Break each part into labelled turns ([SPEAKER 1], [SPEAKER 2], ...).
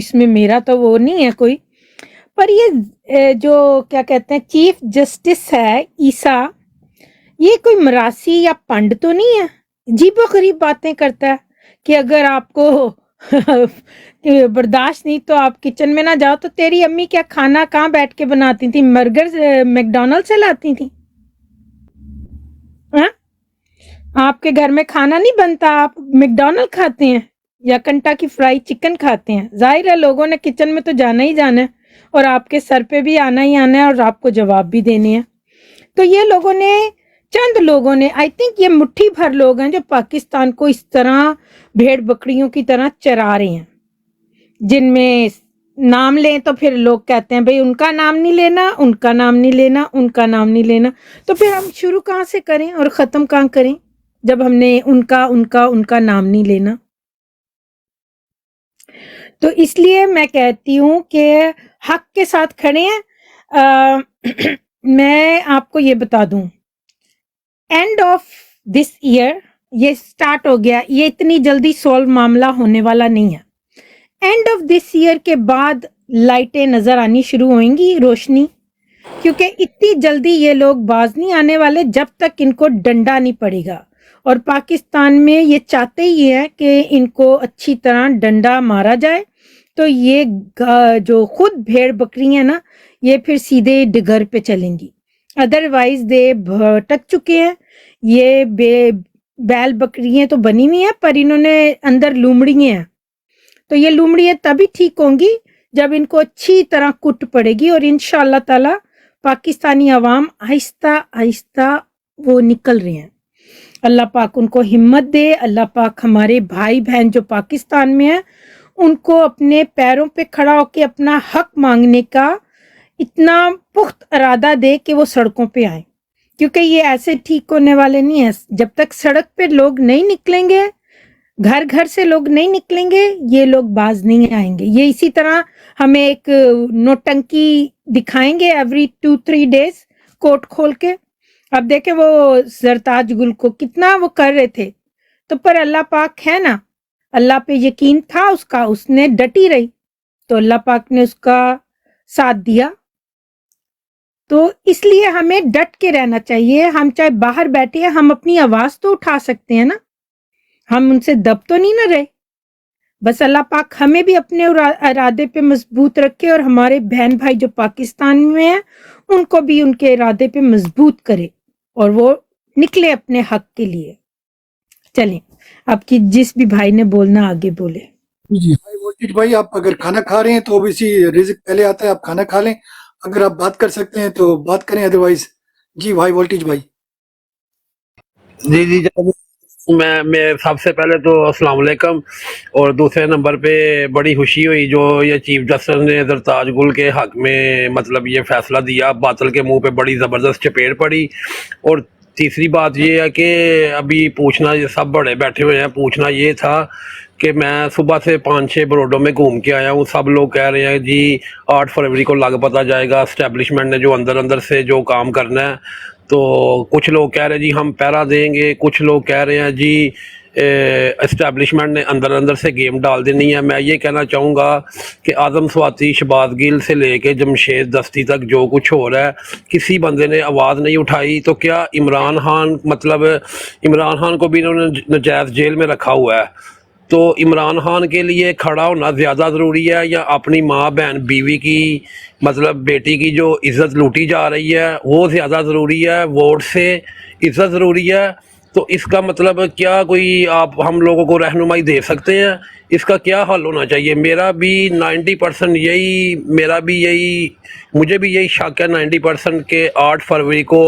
[SPEAKER 1] اس میں میرا تو وہ نہیں ہے کوئی، پر یہ جو کیا کہتے ہیں چیف جسٹس ہے عیسیٰ، یہ کوئی مراسی یا پنڈ تو نہیں ہے؟ عجیب و غریب باتیں کرتا ہے کہ اگر آپ کو برداشت نہیں تو آپ کچن میں نہ جاؤ. تو تیری امی کیا کھانا کہاں بیٹھ کے بناتی تھی؟ میک ڈونلڈ سے لاتی تھی؟ آپ کے گھر میں کھانا نہیں بنتا، آپ میک ڈونلڈ کھاتے ہیں یا کنٹاکی فرائی چکن کھاتے ہیں؟ ظاہر ہے لوگوں نے کچن میں تو جانا ہی جانا ہے، اور آپ کے سر پہ بھی آنا ہی آنا ہے، اور آپ کو جواب بھی دینے ہیں. تو یہ لوگوں نے، چند لوگوں نے، آئی تھنک یہ مٹھی بھر لوگ ہیں جو پاکستان کو اس طرح بھیڑ بکریوں کی طرح چرا رہے ہیں، جن میں نام لیں تو پھر لوگ کہتے ہیں بھئی ان کا نام نہیں لینا، ان کا نام نہیں لینا، ان کا نام نہیں لینا. تو پھر ہم شروع کہاں سے کریں اور ختم کہاں کریں جب ہم نے ان کا نام نہیں لینا؟ تو اس لیے میں کہتی ہوں کہ حق کے ساتھ کھڑے ہیں. میں آپ کو یہ بتا دوں، اینڈ آف دس ایئر یہ سٹارٹ ہو گیا، یہ اتنی جلدی سولو معاملہ ہونے والا نہیں ہے. اینڈ آف دس ایئر کے بعد لائٹیں نظر آنی شروع ہوئیں گی، روشنی، کیونکہ اتنی جلدی یہ لوگ باز نہیں آنے والے جب تک ان کو ڈنڈا نہیں پڑے گا. اور پاکستان میں یہ چاہتے ہی ہیں کہ ان کو اچھی طرح ڈنڈا مارا جائے، تو یہ جو خود بھیڑ بکری ہیں نا، یہ پھر سیدھے ڈگر پہ چلیں گی. ادروائز دے بھٹک چکے ہیں. یہ بیل بکریاں تو بنی ہوئی ہیں، پر انہوں نے اندر لومڑیاں ہیں. تو یہ لومڑیاں تبھی ٹھیک ہوں گی جب ان کو اچھی طرح کٹ پڑے گی، اور انشاءاللہ تعالی پاکستانی عوام آہستہ آہستہ وہ نکل رہے ہیں. اللہ پاک ان کو ہمت دے. اللہ پاک ہمارے بھائی بہن جو پاکستان میں ہیں ان کو اپنے پیروں پہ کھڑا ہو کے اپنا حق مانگنے کا اتنا پخت ارادہ دے کہ وہ سڑکوں پہ آئیں، کیونکہ یہ ایسے ٹھیک ہونے والے نہیں ہیں. جب تک سڑک پہ لوگ نہیں نکلیں گے، گھر گھر سے لوگ نہیں نکلیں گے، یہ لوگ باز نہیں آئیں گے. یہ اسی طرح ہمیں ایک نوٹنکی دکھائیں گے ایوری 2-3 days کوٹ کھول کے. اب دیکھیں وہ زرتاج گل کو کتنا وہ کر رہے تھے، تو پر اللہ پاک ہے نا، اللہ پہ یقین تھا اس کا، اس نے ڈٹی رہی تو اللہ پاک نے اس کا ساتھ دیا. تو اس لیے ہمیں ڈٹ کے رہنا چاہیے. ہم چاہے باہر بیٹھے ہیں، ہم اپنی آواز تو اٹھا سکتے ہیں نا، ہم ان سے دب تو نہیں نہ رہے. بس اللہ پاک ہمیں بھی اپنے ارادے پہ مضبوط رکھے، اور ہمارے بہن بھائی جو پاکستان میں ہیں ان کو بھی ان کے ارادے پہ مضبوط کرے، اور وہ نکلے اپنے حق کے لیے. چلیں آپ کی جس بھی بھائی نے بولنا آگے بولے.
[SPEAKER 2] جی وولٹیج بھائی، آپ اگر کھانا کھا رہے ہیں تو اوبیسلی رزق پہلے آتا ہے، آپ کھانا کھا لیں. اگر آپ بات کر سکتے ہیں تو بات کریں، ادروائز. جی بھائی وولٹیج بھائی.
[SPEAKER 3] جی میں سب سے پہلے تو السلام علیکم. اور دوسرے نمبر پہ بڑی خوشی ہوئی جو یہ چیف جسٹس نے زرتاج گل کے حق میں مطلب یہ فیصلہ دیا. باطل کے منہ پہ بڑی زبردست چپیڑ پڑی. اور تیسری بات یہ ہے کہ ابھی پوچھنا، یہ سب بڑے بیٹھے ہوئے ہیں، پوچھنا یہ تھا کہ میں صبح سے 5-6 بروڈوں میں گھوم کے آیا ہوں. سب لوگ کہہ رہے ہیں جی 8 فروری کو لگ پتہ جائے گا اسٹیبلشمنٹ نے جو اندر سے جو کام کرنا ہے. تو کچھ لوگ کہہ رہے ہیں جی ہم پہرا دیں گے، کچھ لوگ کہہ رہے ہیں جی اسٹیبلشمنٹ نے اندر سے گیم ڈال دینی ہے. میں یہ کہنا چاہوں گا کہ اعظم سواتی، شہباز گل سے لے کے جمشید دستی تک جو کچھ ہو رہا ہے، کسی بندے نے آواز نہیں اٹھائی. تو کیا عمران خان کو بھی انہوں نے نجائز جیل میں رکھا ہوا ہے، تو عمران خان کے لیے کھڑا ہونا زیادہ ضروری ہے یا اپنی ماں بہن بیوی کی مطلب بیٹی کی جو عزت لوٹی جا رہی ہے وہ زیادہ ضروری ہے؟ ووٹ سے عزت ضروری ہے؟ تو اس کا مطلب کیا کوئی آپ ہم لوگوں کو رہنمائی دے سکتے ہیں؟ اس کا کیا حل ہونا چاہیے؟ میرا بھی 90% مجھے بھی یہی شک ہے 90% کہ 8 فروری کو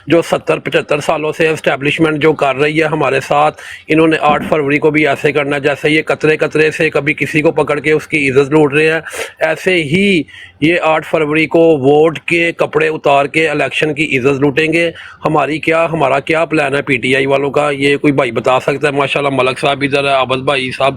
[SPEAKER 3] جو 70-75 سالوں سے اسٹیبلشمنٹ جو کر رہی ہے ہمارے ساتھ، انہوں نے 8 فروری کو بھی ایسے کرنا ہے جیسے یہ قطرے سے کبھی کسی کو پکڑ کے اس کی عزت لوٹ رہے ہیں، ایسے ہی یہ 8 فروری کو ووٹ کے کپڑے اتار کے الیکشن کی عزت لوٹیں گے. ہمارا کیا پلان ہے پی ٹی آئی والوں کا؟ یہ کوئی بھائی بتا سکتا ہے؟ ماشاءاللہ ملک صاحب ادھر ہے، عبد بھائی صاحب،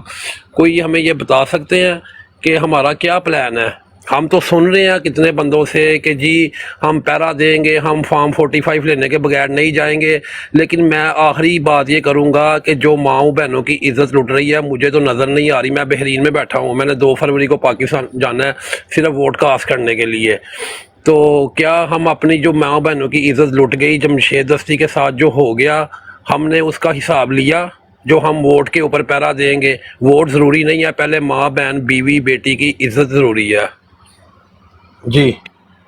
[SPEAKER 3] کوئی ہمیں یہ بتا سکتے ہیں کہ ہمارا کیا پلان ہے؟ ہم تو سن رہے ہیں کتنے بندوں سے کہ جی ہم پیرا دیں گے، ہم فارم 45 لینے کے بغیر نہیں جائیں گے، لیکن میں آخری بات یہ کروں گا کہ جو ماؤں بہنوں کی عزت لٹ رہی ہے مجھے تو نظر نہیں آ رہی. میں بحرین میں بیٹھا ہوں، میں نے 2 فروری کو پاکستان جانا ہے صرف ووٹ کاسٹ کرنے کے لیے. تو کیا ہم اپنی جو ماؤں بہنوں کی عزت لٹ گئی جمشید دستی کے ساتھ جو ہو گیا، ہم نے اس کا حساب لیا جو ہم ووٹ کے اوپر پیرا دیں گے؟ ووٹ ضروری نہیں ہے، پہلے ماں بہن بیوی بیٹی کی عزت ضروری ہے. جی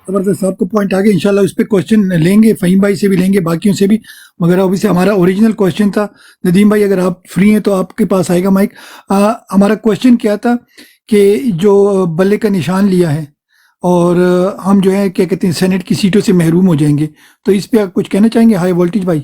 [SPEAKER 2] زبردست، آپ کو پوائنٹ آگے انشاءاللہ اس پہ کوشچن لیں گے، فہیم بھائی سے بھی لیں گے، باقیوں سے بھی، مگر ابھی سے ہمارا اوریجنل کوشچن تھا. ندیم بھائی اگر آپ فری ہیں تو آپ کے پاس آئے گا مائک. ہمارا کوشچن کیا تھا کہ جو بلے کا نشان لیا ہے اور ہم جو ہے کیا کہتے ہیں سینٹ کی سیٹوں سے محروم ہو جائیں گے، تو اس پہ آپ کچھ کہنا چاہیں گے ہائی وولٹیج بھائی؟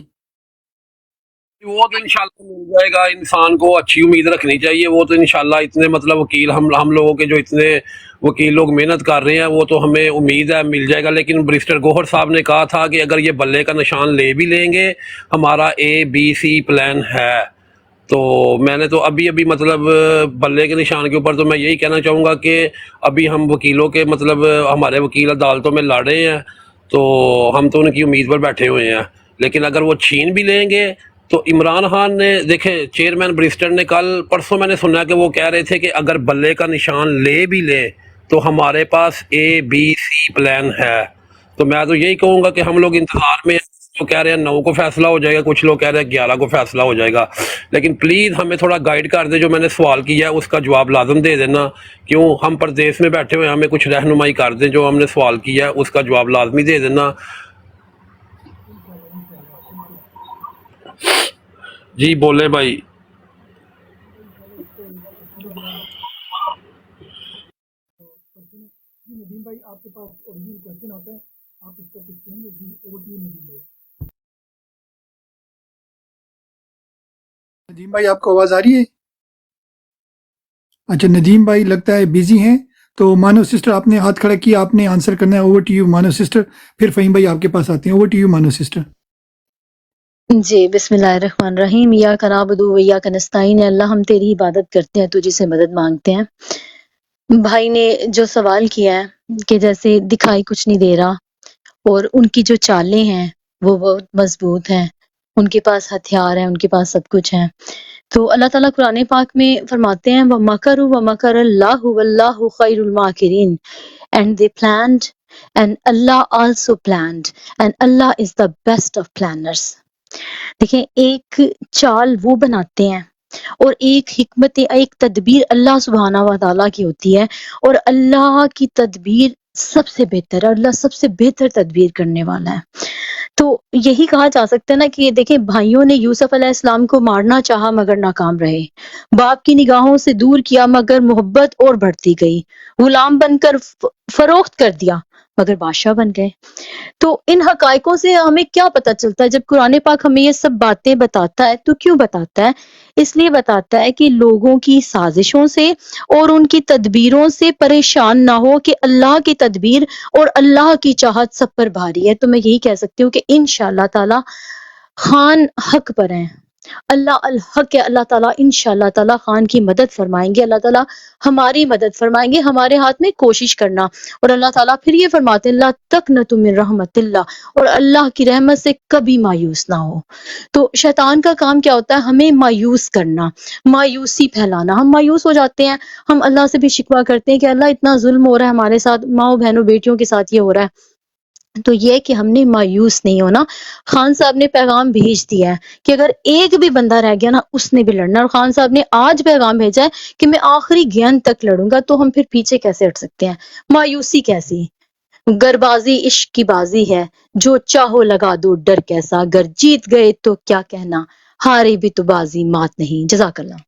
[SPEAKER 3] وہ تو انشاءاللہ مل جائے گا، انسان کو اچھی امید رکھنی چاہیے. وہ تو انشاءاللہ اتنے مطلب وکیل ہم لوگوں کے جو اتنے وکیل لوگ محنت کر رہے ہیں وہ تو ہمیں امید ہے مل جائے گا. لیکن بریسٹر گوہر صاحب نے کہا تھا کہ اگر یہ بلے کا نشان لے بھی لیں گے ہمارا ABC پلان ہے. تو میں نے تو ابھی مطلب بلے کے نشان کے اوپر تو میں یہی کہنا چاہوں گا کہ ابھی ہم وکیلوں کے مطلب ہمارے وکیل عدالتوں میں لڑ رہے ہیں تو ہم تو ان کی امید پر بیٹھے ہوئے ہیں. لیکن اگر وہ چھین بھی لیں گے تو عمران خان نے دیکھیں چیئرمین بریسٹر نے کل پرسوں میں نے سنا کہ وہ کہہ رہے تھے کہ اگر بلے کا نشان لے بھی لے تو ہمارے پاس ABC پلان ہے. تو میں تو یہی کہوں گا کہ ہم لوگ انتظار میں ہیں. تو کہہ رہے ہیں 9 کو فیصلہ ہو جائے گا، کچھ لوگ کہہ رہے ہیں 11 کو فیصلہ ہو جائے گا. لیکن پلیز ہمیں تھوڑا گائیڈ کر دے، جو میں نے سوال کیا ہے اس کا جواب لازم دے دینا. کیوں ہم پردیس میں بیٹھے ہوئے ہیں، ہمیں کچھ رہنمائی کر دیں، جو ہم نے سوال کیا ہے اس کا جواب لازمی دے دینا. جی بولے بھائی.
[SPEAKER 2] ندیم بھائی آپ کے پاس اوریجنل کوشچن آتا ہے، آپ اس کا کچھ کہیں گے؟ G over to you Nadeem بھائی. ندیم بھائی آپ کو آواز آ رہی ہے؟ اچھا ندیم بھائی لگتا ہے بیزی ہیں، تو مانو سسٹر آپ نے ہاتھ کھڑا کیا، آپ نے آنسر کرنا ہے. اوور ٹو یو مانو سسٹر، پھر فہیم بھائی آپ کے پاس آتے ہیں. اوور ٹو یو مانو سسٹر.
[SPEAKER 4] جی بسم اللہ الرحمن الرحیم. ایاک نعبد و ایاک نستعین. اللہ ہم تیری عبادت کرتے ہیں، تجھ سے مدد مانگتے ہیں. بھائی نے جو سوال کیا ہے کہ جیسے دکھائی کچھ نہیں دے رہا اور ان کی جو چالیں ہیں وہ بہت مضبوط ہیں، ان کے پاس ہتھیار ہیں، ان کے پاس سب کچھ ہیں. تو اللہ تعالیٰ قرآن پاک میں فرماتے ہیں وَمَكَرُوا وَمَكَرَ اللَّهُ وَاللَّهُ خَيْرُ الْمَاكِرِينَ. And they planned and Allah also planned and Allah is the best of planners. دیکھیں ایک چال وہ بناتے ہیں اور ایک حکمت، ایک تدبیر اللہ سبحانہ و تعالیٰ کی ہوتی ہے، اور اللہ کی تدبیر سب سے بہتر ہے، اللہ سب سے بہتر تدبیر کرنے والا ہے. تو یہی کہا جا سکتا ہے نا کہ دیکھیں بھائیوں نے یوسف علیہ السلام کو مارنا چاہا مگر ناکام رہے، باپ کی نگاہوں سے دور کیا مگر محبت اور بڑھتی گئی، غلام بن کر فروخت کر دیا مگر بادشاہ بن گئے. تو ان حقائقوں سے ہمیں کیا پتہ چلتا ہے؟ جب قرآن پاک ہمیں یہ سب باتیں بتاتا ہے تو کیوں بتاتا ہے؟ اس لیے بتاتا ہے کہ لوگوں کی سازشوں سے اور ان کی تدبیروں سے پریشان نہ ہو، کہ اللہ کی تدبیر اور اللہ کی چاہت سب پر بھاری ہے. تو میں یہی کہہ سکتی ہوں کہ انشاءاللہ تعالی خان حق پر ہیں، اللہ الحق ہے. اللہ تعالیٰ انشاءاللہ تعالیٰ خان کی مدد فرمائیں گے، اللہ تعالیٰ ہماری مدد فرمائیں گے. ہمارے ہاتھ میں کوشش کرنا. اور اللہ تعالیٰ پھر یہ فرماتے ہیں لا تقنطوا من رحمت اللہ، اور اللہ کی رحمت سے کبھی مایوس نہ ہو. تو شیطان کا کام کیا ہوتا ہے؟ ہمیں مایوس کرنا، مایوسی پھیلانا. ہم مایوس ہو جاتے ہیں، ہم اللہ سے بھی شکوہ کرتے ہیں کہ اللہ اتنا ظلم ہو رہا ہے ہمارے ساتھ، ماؤں بہنوں بیٹیوں کے ساتھ یہ ہو رہا ہے. تو یہ کہ ہم نے مایوس نہیں ہونا. خان صاحب نے پیغام بھیج دیا ہے کہ اگر ایک بھی بندہ رہ گیا نا اس نے بھی لڑنا، اور خان صاحب نے آج پیغام بھیجا ہے کہ میں آخری گیند تک لڑوں گا. تو ہم پھر پیچھے کیسے ہٹ سکتے ہیں؟ مایوسی کیسی؟ گربازی عشق کی بازی ہے، جو چاہو لگا دو ڈر کیسا، گر جیت گئے تو کیا کہنا، ہارے بھی تو بازی مات نہیں. جزاک اللہ.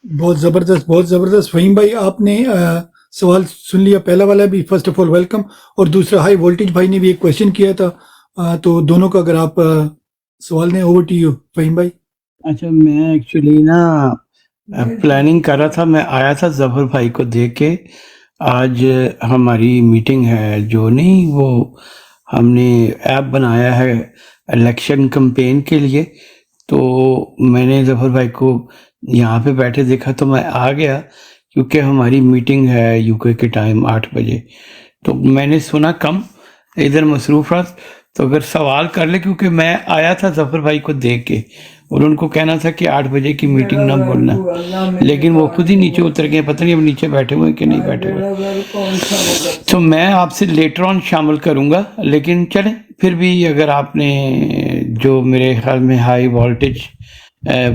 [SPEAKER 2] بہت زبردست، بہت زبردست. فہیم بھائی آپ نے سوال سن لیا، پہلا والا بھی فرسٹ آف آل ویلکم، اور دوسرا ہائی وولٹیج بھائی نے بھی ایک کویشچن کیا تھا. تو دونوں کا اگر آپ سوال دیں. اوور ٹو یو فہیم بھائی.
[SPEAKER 5] اچھا میں ایکچولی نا پلاننگ کر رہا تھا، میں آیا تھا ظفر بھائی کو دیکھ کے. آج ہماری میٹنگ ہے جو نہیں وہ ہم نے ایپ بنایا ہے الیکشن کمپین کے لیے، تو میں نے ظفر بھائی کو یہاں پہ بیٹھے دیکھا تو میں آ گیا کیونکہ ہماری میٹنگ ہے UK کے ٹائم 8 بجے. تو میں نے سنا کم ادھر مصروف رہا، تو اگر سوال کر لے، کیونکہ میں آیا تھا ظفر بھائی کو دیکھ کے، اور ان کو کہنا تھا کہ 8 بجے کی میٹنگ نہ بولنا، لیکن وہ خود ہی نیچے اتر گئے. پتہ نہیں اب نیچے بیٹھے ہوئے کہ نہیں بیٹھے ہوئے. تو میں آپ سے لیٹر آن شامل کروں گا، لیکن چلیں پھر بھی اگر آپ نے جو میرے خیال میں ہائی والٹیج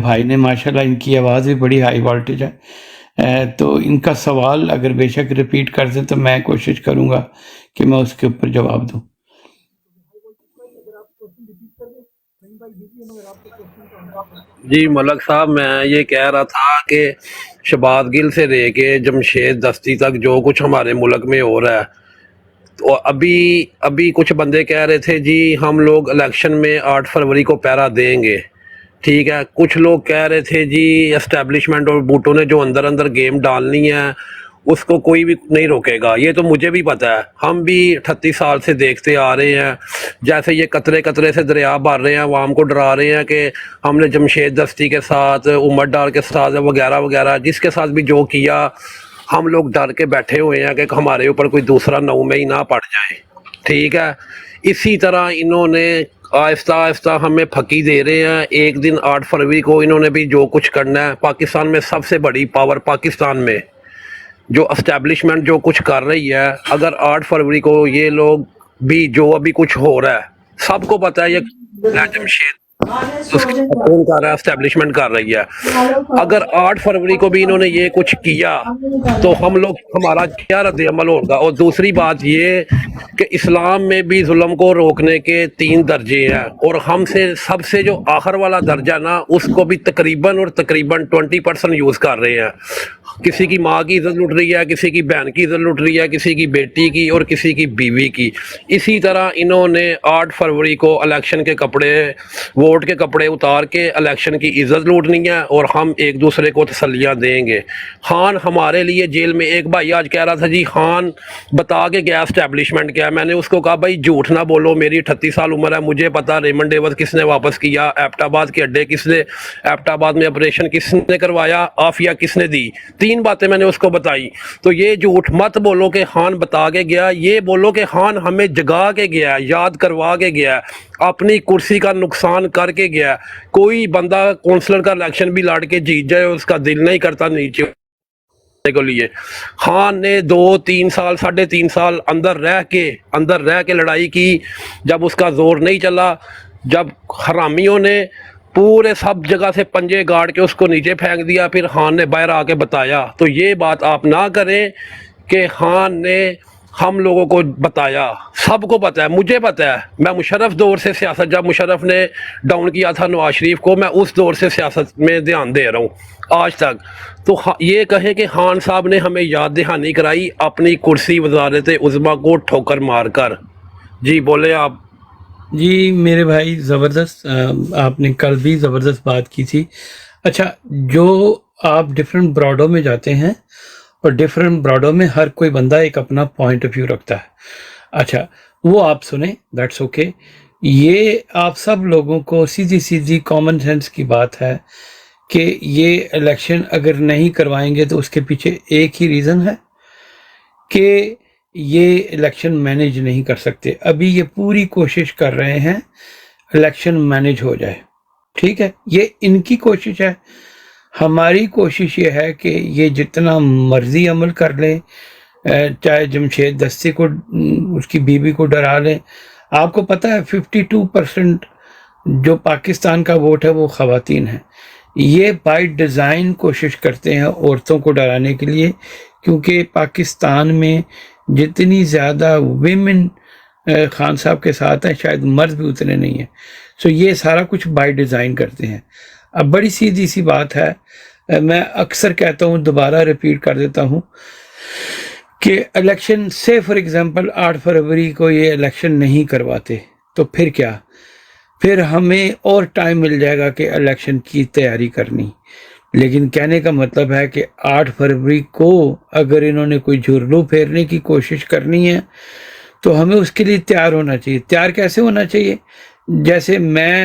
[SPEAKER 5] بھائی نے، ماشاءاللہ ان کی آواز بھی بڑی ہائی والٹیج ہے، تو ان کا سوال اگر بے شک ریپیٹ کر دیں تو میں کوشش کروں گا کہ میں اس کے اوپر جواب دوں.
[SPEAKER 3] جی ملک صاحب، میں یہ کہہ رہا تھا کہ شباز گل سے لے کے جمشید دستی تک جو کچھ ہمارے ملک میں ہو رہا ہے، تو ابھی کچھ بندے کہہ رہے تھے جی ہم لوگ الیکشن میں 8 فروری کو پہرا دیں گے. ٹھیک ہے، کچھ لوگ کہہ رہے تھے جی اسٹیبلشمنٹ اور بوٹوں نے جو اندر گیم ڈالنی ہے اس کو کوئی بھی نہیں روکے گا. یہ تو مجھے بھی پتہ ہے، ہم بھی 38 سال سے دیکھتے آ رہے ہیں. جیسے یہ قطرے قطرے سے دریا بھر رہے ہیں، عوام کو ڈرا رہے ہیں کہ ہم نے جمشید دستی کے ساتھ، عمر ڈار کے ساتھ وغیرہ وغیرہ، جس کے ساتھ بھی جو کیا، ہم لوگ ڈر کے بیٹھے ہوئے ہیں کہ ہمارے اوپر کوئی دوسرا 9 مئی نہ پڑ جائے. ٹھیک ہے، اسی طرح انہوں نے آہستہ آہستہ ہمیں پھکی دے رہے ہیں. ایک دن 8 فروری کو انہوں نے بھی جو کچھ کرنا ہے، پاکستان میں سب سے بڑی پاور پاکستان میں جو اسٹیبلشمنٹ جو کچھ کر رہی ہے، اگر 8 فروری کو یہ لوگ بھی جو ابھی کچھ ہو رہا ہے، سب کو پتہ ہے یہ جمشید کون کر رہا ہے، اسٹیبلشمنٹ کر رہی ہے. اگر 8 فروری کو بھی انہوں نے یہ کچھ کیا تو ہمارا کیا رد عمل ہوگا؟ اور دوسری بات یہ کہ اسلام میں بھی ظلم کو روکنے کے 3 درجے ہیں، اور ہم سے سب سے جو آخر والا درجہ نا، اس کو بھی تقریباً 20% یوز کر رہے ہیں. کسی کی ماں کی عزت لٹ رہی ہے، کسی کی بہن کی عزت لٹ رہی ہے، کسی کی بیٹی کی اور کسی کی بیوی کی. اسی طرح انہوں نے 8 فروری کو الیکشن کے کپڑے، ووٹ کے کپڑے اتار کے الیکشن کی عزت لوٹنی ہے، اور ہم ایک دوسرے کو تسلیاں دیں گے. خان ہمارے لیے جیل میں، ایک بھائی آج کہہ رہا تھا جی خان بتا کے گیا اسٹیبلشمنٹ کیا. میں نے اس کو کہا بھائی جھوٹ نہ بولو، میری 38 سال عمر ہے، مجھے پتا ریمنڈ ڈیوز کس نے واپس کیا، ایبٹ آباد کے اڈے کس نے، ایبٹ آباد میں آپریشن کس نے کروایا، عافیہ کس نے دی. 3 باتیں میں نے اس کو بتائی. تو یہ جھوٹ مت بولو کہ خان بتا کے گیا، یہ بولو کہ خان ہمیں جگا کے گیا، یاد کروا کے گیا، اپنی کرسی کا نقصان کر کے گیا. کوئی بندہ کونسلر کا الیکشن بھی لڑ کے جیت جائے، اس کا دل نہیں کرتا نیچے کو لیے. خان نے 2-3 سال 3.5 سال اندر رہ کے لڑائی کی. جب اس کا زور نہیں چلا، جب حرامیوں نے پورے سب جگہ سے پنجے گاڑ کے اس کو نیچے پھینک دیا، پھر خان نے باہر آ کے بتایا. تو یہ بات آپ نہ کریں کہ خان نے ہم لوگوں کو بتایا. سب کو پتہ ہے، مجھے پتہ ہے، میں مشرف دور سے سیاست، جب مشرف نے ڈاؤن کیا تھا نواز شریف کو، میں اس دور سے سیاست میں دھیان دے رہا ہوں آج تک. تو یہ کہیں کہ خان صاحب نے ہمیں یاد دہانی کرائی اپنی کرسی وزارت عظمیٰ کو ٹھوکر مار کر. جی بولے آپ.
[SPEAKER 5] جی میرے بھائی زبردست، آپ نے کل بھی زبردست بات کی تھی. اچھا، جو آپ ڈفرینٹ براڈوں میں جاتے ہیں اور ڈفرینٹ براڈوں میں ہر کوئی بندہ ایک اپنا پوائنٹ آف ویو رکھتا ہے. اچھا وہ آپ سنیں، دیٹس اوکے. یہ آپ سب لوگوں کو سیدھی کامن سینس کی بات ہے کہ یہ الیکشن اگر نہیں کروائیں گے تو اس کے پیچھے ایک ہی ریزن ہے کہ یہ الیکشن مینیج نہیں کر سکتے. ابھی یہ پوری کوشش کر رہے ہیں الیکشن مینیج ہو جائے. ٹھیک ہے، یہ ان کی کوشش ہے. ہماری کوشش یہ ہے کہ یہ جتنا مرضی عمل کر لیں، چاہے جمشید دستی کو، اس کی بیوی کو ڈرا لیں. آپ کو پتہ ہے 52% جو پاکستان کا ووٹ ہے وہ خواتین ہیں. یہ بائی ڈیزائن کوشش کرتے ہیں عورتوں کو ڈرانے کے لیے، کیونکہ پاکستان میں جتنی زیادہ ویمن خان صاحب کے ساتھ ہیں شاید مرد بھی اتنے نہیں ہیں. سو یہ سارا کچھ بائی ڈیزائن کرتے ہیں. اب بڑی سیدھی سی بات ہے، میں اکثر کہتا ہوں، دوبارہ ریپیٹ کر دیتا ہوں کہ الیکشن سے فار ایگزامپل 8 فروری کو یہ الیکشن نہیں کرواتے تو پھر کیا؟ پھر ہمیں اور ٹائم مل جائے گا کہ الیکشن کی تیاری کرنی. لیکن کہنے کا مطلب ہے کہ 8 فروری کو اگر انہوں نے کوئی جھرلو پھیرنے کی کوشش کرنی ہے تو ہمیں اس کے لیے تیار ہونا چاہیے. تیار کیسے ہونا چاہیے؟ جیسے میں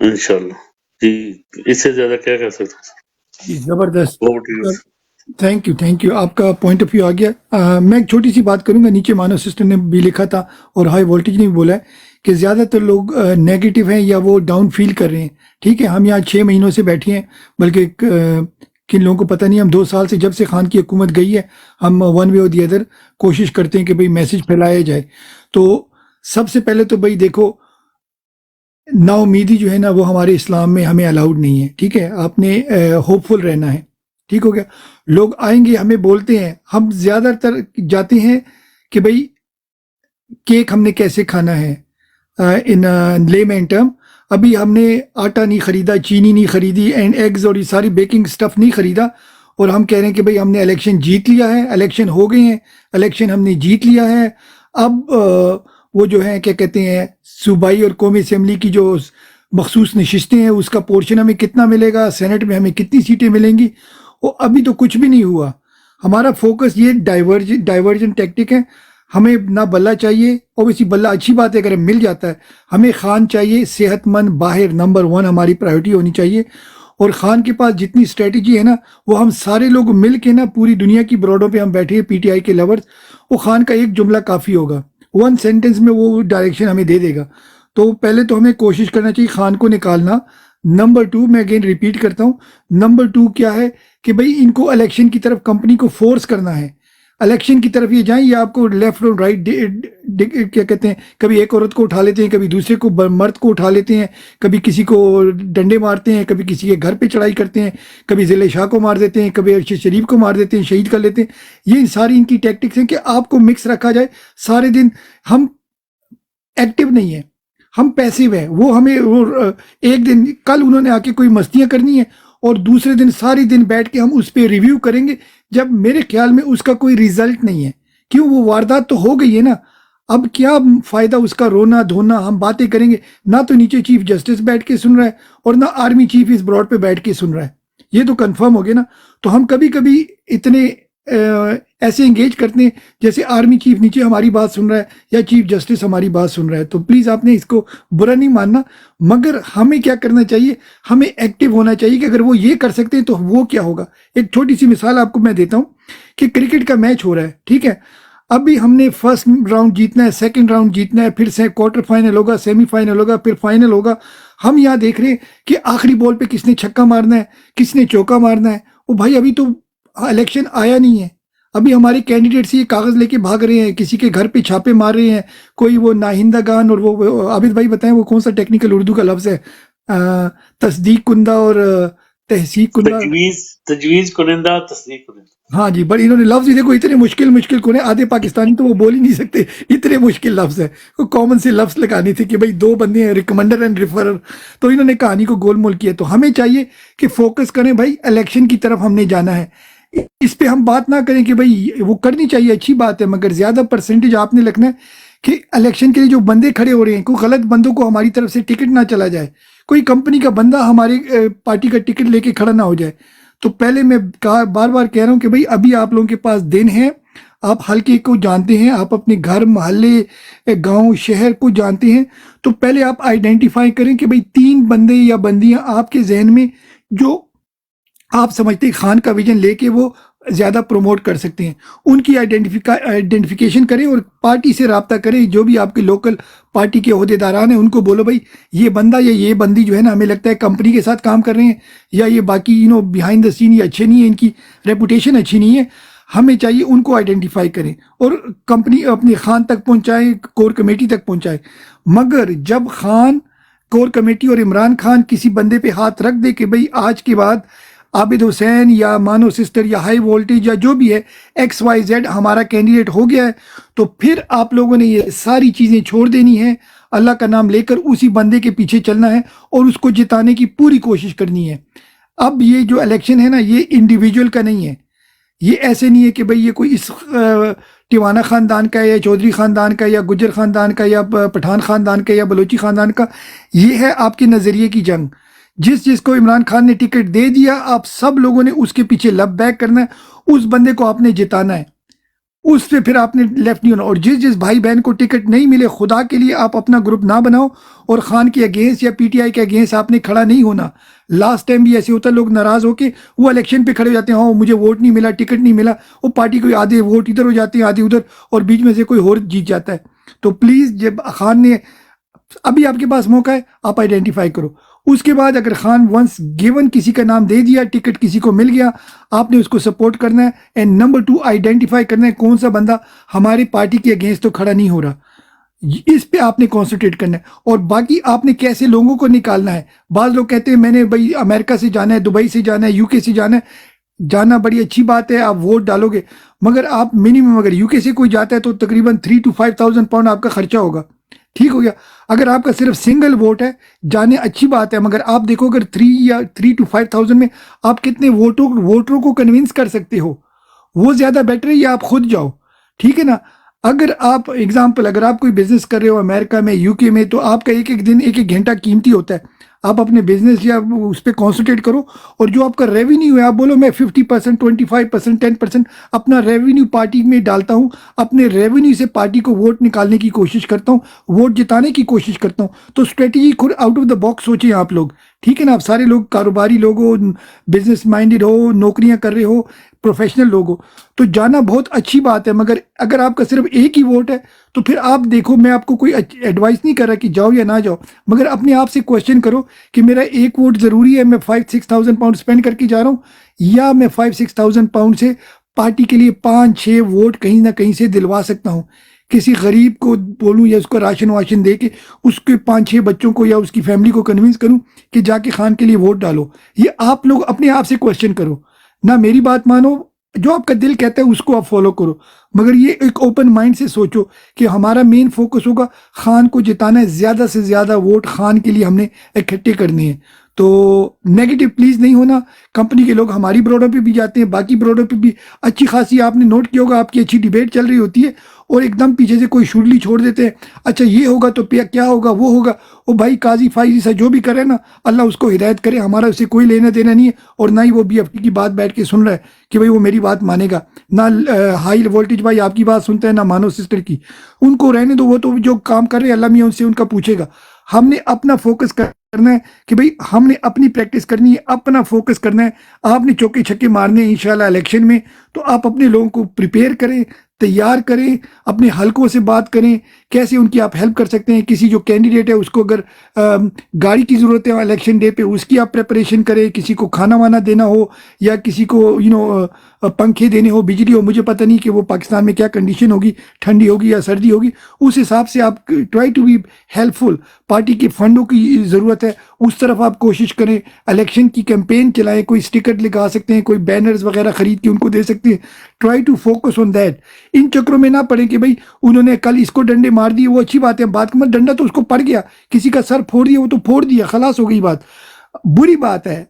[SPEAKER 6] انشاءاللہ جی، اس سے زیادہ کیا کہہ سکتے ہیں
[SPEAKER 2] جی زبردست.
[SPEAKER 6] Over to you.
[SPEAKER 2] Thank you آپ کا پوائنٹ آف ویو آ گیا. میں ایک چھوٹی سی بات کروں گا. نیچے مانو سسٹر نے بھی لکھا تھا اور ہائی وولٹیج نے بھی بولا ہے کہ زیادہ تر لوگ نیگیٹو ہیں یا وہ ڈاؤن فیل کر رہے ہیں. ٹھیک ہے, ہم یہاں 6 مہینوں سے بیٹھے ہیں, بلکہ کن لوگوں کو پتہ نہیں, ہم 2 سال سے جب سے خان کی حکومت گئی ہے ہم ون وے اور دی ادر کوشش کرتے ہیں کہ بھئی میسج پھیلایا جائے. تو سب سے پہلے تو بھئی دیکھو, نا امیدی جو ہے نا وہ ہمارے اسلام میں ہمیں الاؤڈ نہیں ہے. ٹھیک ہے, آپ نے ہوپ فل رہنا ہے. ٹھیک ہو گیا. لوگ آئیں گے, ہمیں بولتے ہیں, ہم زیادہ تر جاتے ہیں کہ بھئی کیک ہم نے کیسے کھانا ہے ان لے مین ٹرم. ابھی ہم نے آٹا نہیں خریدا, چینی نہیں خریدی, اینڈ ایگز اور یہ ساری بیکنگ سٹف نہیں خریدا, اور ہم کہہ رہے ہیں کہ بھئی ہم نے الیکشن جیت لیا ہے. الیکشن ہو گئے ہیں, الیکشن ہم نے جیت لیا ہے. اب وہ جو ہیں کیا کہتے ہیں صوبائی اور قومی اسمبلی کی جو مخصوص نشستیں ہیں اس کا پورشن ہمیں کتنا ملے گا, سینٹ میں ہمیں کتنی سیٹیں ملیں گی, وہ ابھی تو کچھ بھی نہیں ہوا. ہمارا فوکس یہ ڈائیورجن ٹیکٹک ہے. ہمیں نہ بلہ چاہیے, اوبیسلی بلہ اچھی بات ہے اگر مل جاتا ہے. ہمیں خان چاہیے صحت مند, باہر, نمبر 1 ہماری پرائیورٹی ہونی چاہیے. اور خان کے پاس جتنی اسٹریٹجی ہے نا وہ ہم سارے لوگ مل کے نا, پوری دنیا کی بروڈوں پہ ہم بیٹھے ہیں پی ٹی آئی کے لورز, وہ خان کا ایک جملہ کافی ہوگا, 1 سینٹنس میں وہ ڈائریکشن ہمیں دے دے گا. تو پہلے تو ہمیں کوشش کرنا چاہیے خان کو نکالنا. نمبر 2 میں اگین ریپیٹ کرتا ہوں, نمبر 2 کیا ہے کہ بھئی ان کو الیکشن کی طرف کمپنی کو فورس کرنا ہے. الیکشن کی طرف یہ جائیں, یا آپ کو لیفٹ اور رائٹ کیا کہتے ہیں, کبھی ایک عورت کو اٹھا لیتے ہیں, کبھی دوسرے کو مرد کو اٹھا لیتے ہیں, کبھی کسی کو ڈنڈے مارتے ہیں, کبھی کسی کے گھر پہ چڑھائی کرتے ہیں, کبھی ضلع شاہ کو مار دیتے ہیں, کبھی ارشد شریف کو مار دیتے ہیں, شہید کر لیتے ہیں. یہ ساری ان کی ٹیکٹکس ہیں کہ آپ کو مکس رکھا جائے سارے دن. ہم ایکٹیو نہیں ہیں, ہم پیسیو ہیں. وہ ہمیں ایک دن کل انہوں نے آ کے کوئی مستیاں کرنی ہے اور دوسرے دن ساری دن بیٹھ کے ہم اس پہ ریویو کریں گے, جب میرے خیال میں اس کا کوئی ریزلٹ نہیں ہے. کیوں, وہ واردات تو ہو گئی ہے نا, اب کیا فائدہ اس کا رونا دھونا. ہم باتیں کریں گے, نہ تو نیچے چیف جسٹس بیٹھ کے سن رہا ہے اور نہ آرمی چیف اس براڈ پہ بیٹھ کے سن رہا ہے. یہ تو کنفرم ہو گیا نا. تو ہم کبھی کبھی اتنے ایسے انگیج کرتے ہیں جیسے آرمی چیف نیچے ہماری بات سن رہا ہے یا چیف جسٹس ہماری بات سن رہا ہے. تو پلیز آپ نے اس کو برا نہیں ماننا, مگر ہمیں کیا کرنا چاہیے, ہمیں ایکٹیو ہونا چاہیے کہ اگر وہ یہ کر سکتے ہیں تو وہ کیا ہوگا. ایک چھوٹی سی مثال آپ کو میں دیتا ہوں کہ کرکٹ کا میچ ہو رہا ہے. ٹھیک ہے, ابھی ہم نے فرسٹ راؤنڈ جیتنا ہے, سیکنڈ راؤنڈ جیتنا ہے, پھر کوارٹر فائنل ہوگا, سیمی فائنل ہوگا, پھر فائنل ہوگا. ہم یہاں دیکھ رہے ہیں کہ آخری بال پہ کس نے چھکا مارنا ہے, کس نے چوکا مارنا ہے. وہ بھائی ابھی تو الیکشن آیا نہیں ہے. ابھی ہمارے کینڈیڈیٹ سے یہ کاغذ لے کے بھاگ رہے ہیں, کسی کے گھر پہ چھاپے مار رہے ہیں, کوئی وہ ناہندگان, اور وہ عابد بھائی بتائیں وہ کون سا ٹیکنیکل اردو کا لفظ ہے, تصدیق کنندہ اور تحقیق کنندہ,
[SPEAKER 6] تجویز کنندہ, تصدیق کنندہ.
[SPEAKER 2] ہاں جی, بڑی انہوں نے لفظ ہی دیکھو اتنے مشکل کون ہے. آدھے پاکستانی تو وہ بول ہی نہیں سکتے, اتنے مشکل لفظ ہے. وہ کامن سے لفظ لگانے تھے کہ بھئی 2 بندے ہیں, ریکمنڈر اینڈ ریفرر. تو انہوں نے کہانی کو گول مول کیا. تو ہمیں چاہیے کہ فوکس کریں بھائی, الیکشن کی طرف ہم نے جانا ہے. اس پہ ہم بات نہ کریں کہ بھئی وہ کرنی چاہیے, اچھی بات ہے, مگر زیادہ پرسنٹیج آپ نے لکھنا ہے کہ الیکشن کے لیے جو بندے کھڑے ہو رہے ہیں, کوئی غلط بندوں کو ہماری طرف سے ٹکٹ نہ چلا جائے, کوئی کمپنی کا بندہ ہماری پارٹی کا ٹکٹ لے کے کھڑا نہ ہو جائے. تو پہلے میں بار بار کہہ رہا ہوں کہ بھئی ابھی آپ لوگوں کے پاس دن ہے, آپ حلقے کو جانتے ہیں, آپ اپنے گھر, محلے, گاؤں, شہر کو جانتے ہیں. تو پہلے آپ آئیڈینٹیفائی کریں کہ بھئی 3 بندے یا بندیاں آپ کے ذہن میں جو آپ سمجھتے ہیں خان کا ویژن لے کے وہ زیادہ پروموٹ کر سکتے ہیں, ان کی آئیڈینٹیفیکیشن کریں اور پارٹی سے رابطہ کریں. جو بھی آپ کے لوکل پارٹی کے عہدیداران ہیں ان کو بولو بھائی یہ بندہ یا یہ بندی جو ہے نا ہمیں لگتا ہے کمپنی کے ساتھ کام کر رہے ہیں, یا یہ باقی بیہائنڈ دا سین یہ اچھے نہیں ہیں, ان کی ریپوٹیشن اچھی نہیں ہے. ہمیں چاہیے ان کو آئیڈینٹیفائی کریں اور کمپنی اپنے خان تک پہنچائیں, کور کمیٹی تک پہنچائیں. مگر جب خان, کور کمیٹی اور عمران خان کسی بندے پہ ہاتھ رکھ دے کہ بھئی آج کے بعد عابد حسین یا مانو سسٹر یا ہائی وولٹیج یا جو بھی ہے XYZ ہمارا کینڈیڈیٹ ہو گیا ہے, تو پھر آپ لوگوں نے یہ ساری چیزیں چھوڑ دینی ہیں, اللہ کا نام لے کر اسی بندے کے پیچھے چلنا ہے اور اس کو جتانے کی پوری کوشش کرنی ہے. اب یہ جو الیکشن ہے نا یہ انڈیویجول کا نہیں ہے, یہ ایسے نہیں ہے کہ بھئی یہ کوئی اس ٹیوانہ خاندان کا ہے یا چودھری خاندان کا یا گجر خاندان کا یا پٹھان خاندان کا یا بلوچی خاندان کا. یہ ہے آپ کے نظریے کی جنگ. جس کو عمران خان نے ٹکٹ دے دیا, آپ سب لوگوں نے اس کے پیچھے لب بیک کرنا ہے, اس بندے کو آپ نے جتانا ہے. اس پہ پھر آپ نے لیفٹ نہیں ہونا. اور جس بھائی بہن کو ٹکٹ نہیں ملے, خدا کے لیے آپ اپنا گروپ نہ بناؤ اور خان کے اگینسٹ یا پی ٹی آئی کے اگینسٹ آپ نے کھڑا نہیں ہونا. لاسٹ ٹائم بھی ایسے ہوتا ہے, لوگ ناراض ہو کے وہ الیکشن پہ کھڑے ہو جاتے ہیں, ہاں مجھے ووٹ نہیں ملا, ٹکٹ نہیں ملا, وہ پارٹی کو آدھے ووٹ ادھر ہو جاتے ہیں آدھے ادھر, اور بیچ میں سے کوئی اور جیت جاتا ہے. تو پلیز جب خان نے, ابھی آپ کے پاس موقع ہے, آپ آئیڈینٹیفائی کرو. اس کے بعد اگر خان ونس گیون کسی کا نام دے دیا, ٹکٹ کسی کو مل گیا, آپ نے اس کو سپورٹ کرنا ہے. اینڈ نمبر 2 آئیڈینٹیفائی کرنا ہے کون سا بندہ ہماری پارٹی کے اگینسٹ تو کھڑا نہیں ہو رہا, اس پہ آپ نے کانسنٹریٹ کرنا ہے. اور باقی آپ نے کیسے لوگوں کو نکالنا ہے. بعض لوگ کہتے ہیں میں نے بھائی امریکہ سے جانا ہے, دبئی سے جانا ہے, یو کے سے جانا ہے. جانا بڑی اچھی بات ہے, آپ ووٹ ڈالو گے, مگر آپ منیمم اگر یو کے سے کوئی جاتا ہے تو تقریباً 3,000 to 5,000 پاؤنڈ آپ کا خرچہ ہوگا. ٹھیک ہو گیا. اگر آپ کا صرف سنگل ووٹ ہے, جانے اچھی بات ہے, مگر آپ دیکھو اگر 3 to 5,000 میں آپ کتنے ووٹروں کو کنونس کر سکتے ہو, وہ زیادہ بیٹر ہے یا آپ خود جاؤ. ٹھیک ہے نا. اگر آپ ایگزامپل, اگر آپ کوئی بزنس کر رہے ہو امریکہ میں, یو کے میں, تو آپ کا ایک دن ایک گھنٹہ قیمتی ہوتا ہے. آپ اپنے بزنس یا اس پہ کانسنٹریٹ کرو, اور جو آپ کا ریونیو ہے آپ بولو میں 50%, 25%, 10% اپنا ریونیو پارٹی میں ڈالتا ہوں, اپنے ریونیو سے پارٹی کو ووٹ نکالنے کی کوشش کرتا ہوں, ووٹ جتانے کی کوشش کرتا ہوں. تو اسٹریٹجی خود آؤٹ آف دا باکس سوچیں آپ لوگ. ٹھیک ہے نا. آپ سارے لوگ کاروباری لوگ ہو, بزنس مائنڈیڈ ہو, نوکریاں کر رہے ہو, پروفیشنل لوگ ہو, تو جانا بہت اچھی بات ہے. مگر اگر آپ کا صرف ایک ہی ووٹ ہے تو پھر آپ دیکھو, میں آپ کو کوئی ایڈوائس نہیں کر رہا کہ جاؤ یا نہ جاؤ, مگر اپنے آپ سے کویشچن کرو کہ میرا ایک ووٹ ضروری ہے, میں 5,000-6,000 پاؤنڈ اسپینڈ کر کے جا رہا ہوں, یا میں 5,000-6,000 پاؤنڈ سے پارٹی کے لیے 5-6 ووٹ کہیں نہ کہیں سے دلوا سکتا ہوں. کسی غریب کو بولوں یا اس کو راشن واشن دے کے اس کے 5-6 بچوں کو یا اس کی فیملی کو کنونس کروں کہ جا کے خان کے لیے ووٹ ڈالو. یہ آپ لوگ اپنے آپ سے کویشچن کرو, نہ میری بات مانو, جو آپ کا دل کہتا ہے اس کو آپ فالو کرو, مگر یہ ایک اوپن مائنڈ سے سوچو کہ ہمارا مین فوکس ہوگا خان کو جتانا ہے, زیادہ سے زیادہ ووٹ خان کے لیے ہم نے اکٹھے کرنے ہیں. تو نیگیٹو پلیز نہیں ہونا. کمپنی کے لوگ ہماری بروڈوں پہ بھی جاتے ہیں, باقی بروڈوں پہ بھی اچھی خاصی, آپ نے نوٹ کیا ہوگا, آپ کی اچھی ڈیبیٹ چل رہی ہوتی ہے اور ایک دم پیچھے سے کوئی شرلی چھوڑ دیتے ہیں, اچھا یہ ہوگا تو کیا ہوگا, وہ ہوگا. وہ بھائی قاضی فائزی سے جو بھی کرے نا, اللہ اس کو ہدایت کرے, ہمارا اسے کوئی لینا دینا نہیں ہے, اور نہ ہی وہ بی ایف ٹی کی بات بیٹھ کے سن رہا ہے کہ بھائی وہ میری بات مانے گا. نہ ہائی وولٹیج بھائی آپ کی بات سنتا ہے, نہ مانو سسٹر کی, ان کو رہنے دو, وہ تو جو کام کر رہے ہیں اللہ میاں ان سے ان کا پوچھے گا. ہم نے اپنا فوکس کرنا ہے کہ بھئی ہم نے اپنی پریکٹس کرنی ہے, اپنا فوکس کرنا ہے. آپ نے چوکے چھکے مارنے ہیں انشاءاللہ الیکشن میں, تو آپ اپنے لوگوں کو پریپیئر کریں, تیار کریں, اپنے حلقوں سے بات کریں, کیسے ان کی آپ ہیلپ کر سکتے ہیں. کسی جو کینڈیڈیٹ ہے اس کو اگر گاڑی کی ضرورت ہے الیکشن ڈے پہ, اس کی آپ پریپریشن کریں. کسی کو کھانا وانا دینا ہو, یا کسی کو پنکھے دینے ہو, بجلی ہو, مجھے پتہ نہیں کہ وہ پاکستان میں کیا کنڈیشن ہوگی, ٹھنڈی ہوگی یا سردی ہوگی, اس حساب سے آپ try to be helpful. Party کے فنڈوں کی ضرورت ہے, اس طرف آپ کوشش کریں. الیکشن کی کیمپین چلائیں, کوئی سٹیکر لگا سکتے ہیں, کوئی بینرز وغیرہ خرید کے ان کو دے سکتے ہیں. Try to focus on that. ان چکروں میں نہ پڑیں کہ بھائی انہوں نے کل اس کو ڈنڈے مار دیے, وہ اچھی بات ہے, بات کا ڈنڈا تو اس کو پڑ گیا, کسی کا سر پھوڑ دیا, وہ تو پھوڑ دیا, خلاص ہو گئی بات. بری بات ہے,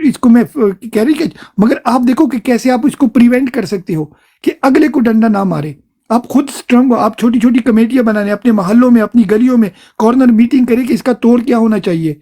[SPEAKER 2] اس کو میں کہہ رہی کہ, مگر آپ دیکھو کہ کیسے آپ اس کو پریونٹ کر سکتے ہو کہ اگلے کو ڈنڈا نہ مارے. آپ خود سٹرانگ ہو, آپ چھوٹی چھوٹی کمیٹیاں بنانے, اپنے محلوں میں, اپنی گلیوں میں کارنر میٹنگ کریں کہ اس کا توڑ کیا ہونا چاہیے.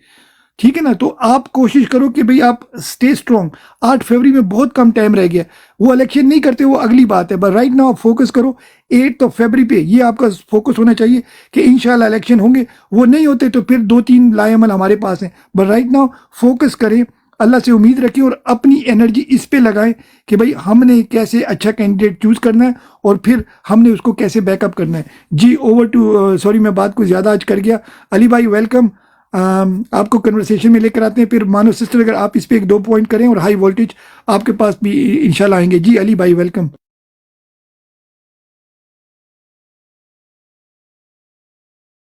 [SPEAKER 2] ٹھیک ہے نا. تو آپ کوشش کرو کہ بھئی آپ سٹے سٹرانگ. 8 فروری میں بہت کم ٹائم رہ گیا, وہ الیکشن نہیں کرتے وہ اگلی بات ہے, بٹ رائٹ ناؤ آپ فوکس کرو 8 فروری پہ. یہ آپ کا فوکس ہونا چاہیے کہ انشاءاللہ الیکشن ہوں گے. وہ نہیں ہوتے تو پھر 2-3 لائے عمل ہمارے پاس ہیں, بٹ رائٹ ناؤ فوکس کریں, اللہ سے امید رکھیں اور اپنی انرجی اس پہ لگائیں کہ بھئی ہم نے کیسے اچھا کینڈیڈیٹ چوز کرنا ہے اور پھر ہم نے اس کو کیسے بیک اپ کرنا ہے. جی اوور ٹو, سوری میں بات کو زیادہ آج کر گیا. علی بھائی ویلکم, آپ کو کنورسیشن میں لے کر آتے ہیں. پھر مانو سسٹر اگر آپ اس پہ 1-2 پوائنٹ کریں, اور ہائی وولٹیج آپ کے پاس بھی انشاءاللہ آئیں گے. جی علی بھائی ویلکم.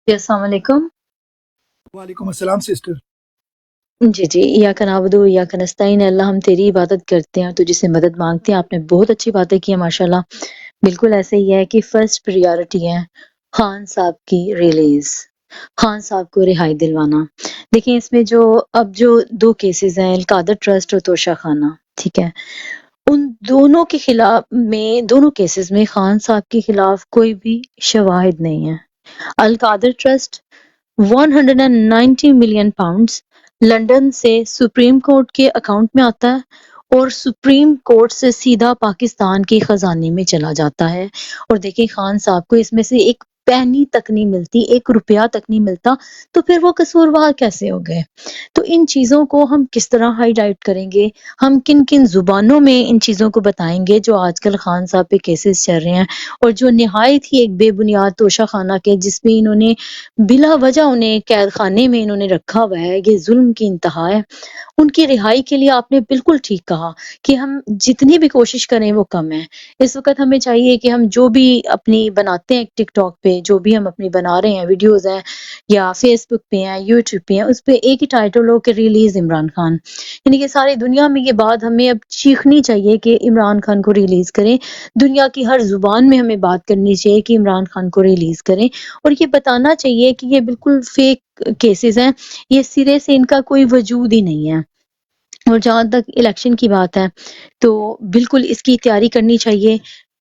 [SPEAKER 4] جی السلام علیکم.
[SPEAKER 2] وعلیکم السلام سسٹر.
[SPEAKER 4] جی ایاک نعبد و ایاک نستعین. اللہ ہم تیری عبادت کرتے ہیں, تجھ سے مدد مانگتے ہیں. آپ نے بہت اچھی باتیں کی ہیں ماشاءاللہ. بالکل ایسے ہی ہے کہ فرسٹ پریارٹی ہے خان صاحب کی ریلیز, خان صاحب کو رہائی دلوانا. دیکھیں اس میں اب جو 2 کیسز ہیں, القادر ٹرسٹ اور توشہ خانہ, ٹھیک ہے, ان دونوں کے خلاف میں, دونوں کیسز میں خان صاحب کے خلاف کوئی بھی شواہد نہیں ہے. القادر ٹرسٹ 190 ملین پاؤنڈز لنڈن سے سپریم کورٹ کے اکاؤنٹ میں آتا ہے, اور سپریم کورٹ سے سیدھا پاکستان کے خزانے میں چلا جاتا ہے. اور دیکھیں خان صاحب کو اس میں سے ایک پہنی تک نہیں ملتی، 1 روپیہ تک نہیں ملتا، تو پھر وہ قصوروار کیسے ہو گئے؟ تو ان چیزوں کو ہم کس طرح ہائی لائٹ کریں گے، ہم کن کن زبانوں میں ان چیزوں کو بتائیں گے جو آج کل خان صاحب پہ کیسز چل رہے ہیں، اور جو نہایت ہی ایک بے بنیاد توشہ خانہ کے جس میں انہوں نے بلا وجہ انہیں قید خانے میں انہوں نے رکھا ہوا ہے، یہ ظلم کی انتہا ہے. ان کی رہائی کے لیے آپ نے بالکل ٹھیک کہا کہ ہم جتنی بھی کوشش کریں وہ کم ہے. اس وقت ہمیں چاہیے کہ ہم جو بھی اپنی بناتے ہیں ٹک ٹاک پہ، جو بھی ہم اپنی بنا رہے ہیں ویڈیوز ہیں یا فیس بک پہ ہیں، یوٹیوب پہ ہیں، اس پہ ایک ہی ٹائٹل ہو کہ ریلیز عمران خان. یعنی کہ ساری دنیا میں یہ بات ہمیں اب چیخنی چاہیے کہ عمران خان کو ریلیز کریں. دنیا کی ہر زبان میں ہمیں بات کرنی چاہیے کہ عمران خان کو ریلیز کریں، اور یہ بتانا چاہیے کہ یہ بالکل فیک کیسز ہیں، یہ سرے سے ان کا کوئی وجود ہی نہیں ہے. اور جہاں تک الیکشن کی بات ہے تو بالکل اس کی تیاری کرنی چاہیے.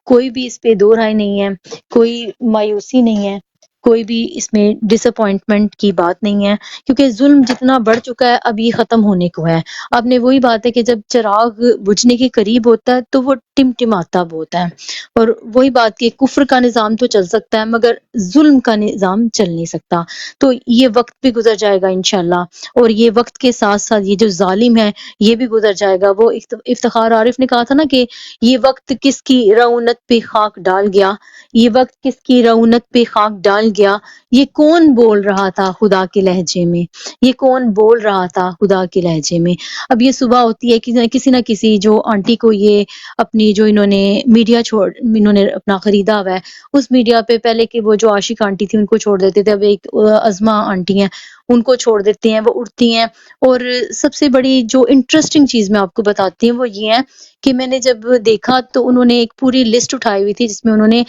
[SPEAKER 4] کوئی بھی اس پہ دو رائے نہیں ہے، کوئی مایوسی نہیں ہے، کوئی بھی اس میں ڈس اپوائنٹمنٹ کی بات نہیں ہے، کیونکہ ظلم جتنا بڑھ چکا ہے اب یہ ختم ہونے کو ہے. اب نے وہی بات ہے کہ جب چراغ بجھنے کے قریب ہوتا ہے تو وہ ٹمٹماتا ہوتا ہے، اور وہی بات کہ کفر کا نظام تو چل سکتا ہے مگر ظلم کا نظام چل نہیں سکتا. تو یہ وقت بھی گزر جائے گا انشاءاللہ، اور یہ وقت کے ساتھ ساتھ یہ جو ظالم ہے یہ بھی گزر جائے گا. وہ افتخار عارف نے کہا تھا نا کہ یہ وقت کس کی رعونت پہ خاک ڈال گیا، یہ وقت کس کی رعونت پہ خاک ڈال گیا، یہ کون بول رہا تھا خدا کے لہجے میں، یہ کون بول رہا تھا خدا کے لہجے میں. اب یہ صبح ہوتی ہے کہ کسی نہ کسی جو آنٹی کو یہ اپنی جو انہوں نے میڈیا انہوں نے اپنا خریدا ہوا ہے، اس میڈیا پہ پہلے کہ وہ جو عاشق آنٹی تھی ان کو چھوڑ دیتے تھے، اب ایک عظمہ آنٹی ہیں ان کو چھوڑ دیتے ہیں، وہ اٹھتی ہیں. اور سب سے بڑی جو انٹرسٹنگ چیز میں آپ کو بتاتی ہوں وہ یہ ہے کہ میں نے جب دیکھا تو انہوں نے ایک پوری لسٹ اٹھائی ہوئی تھی جس میں انہوں نے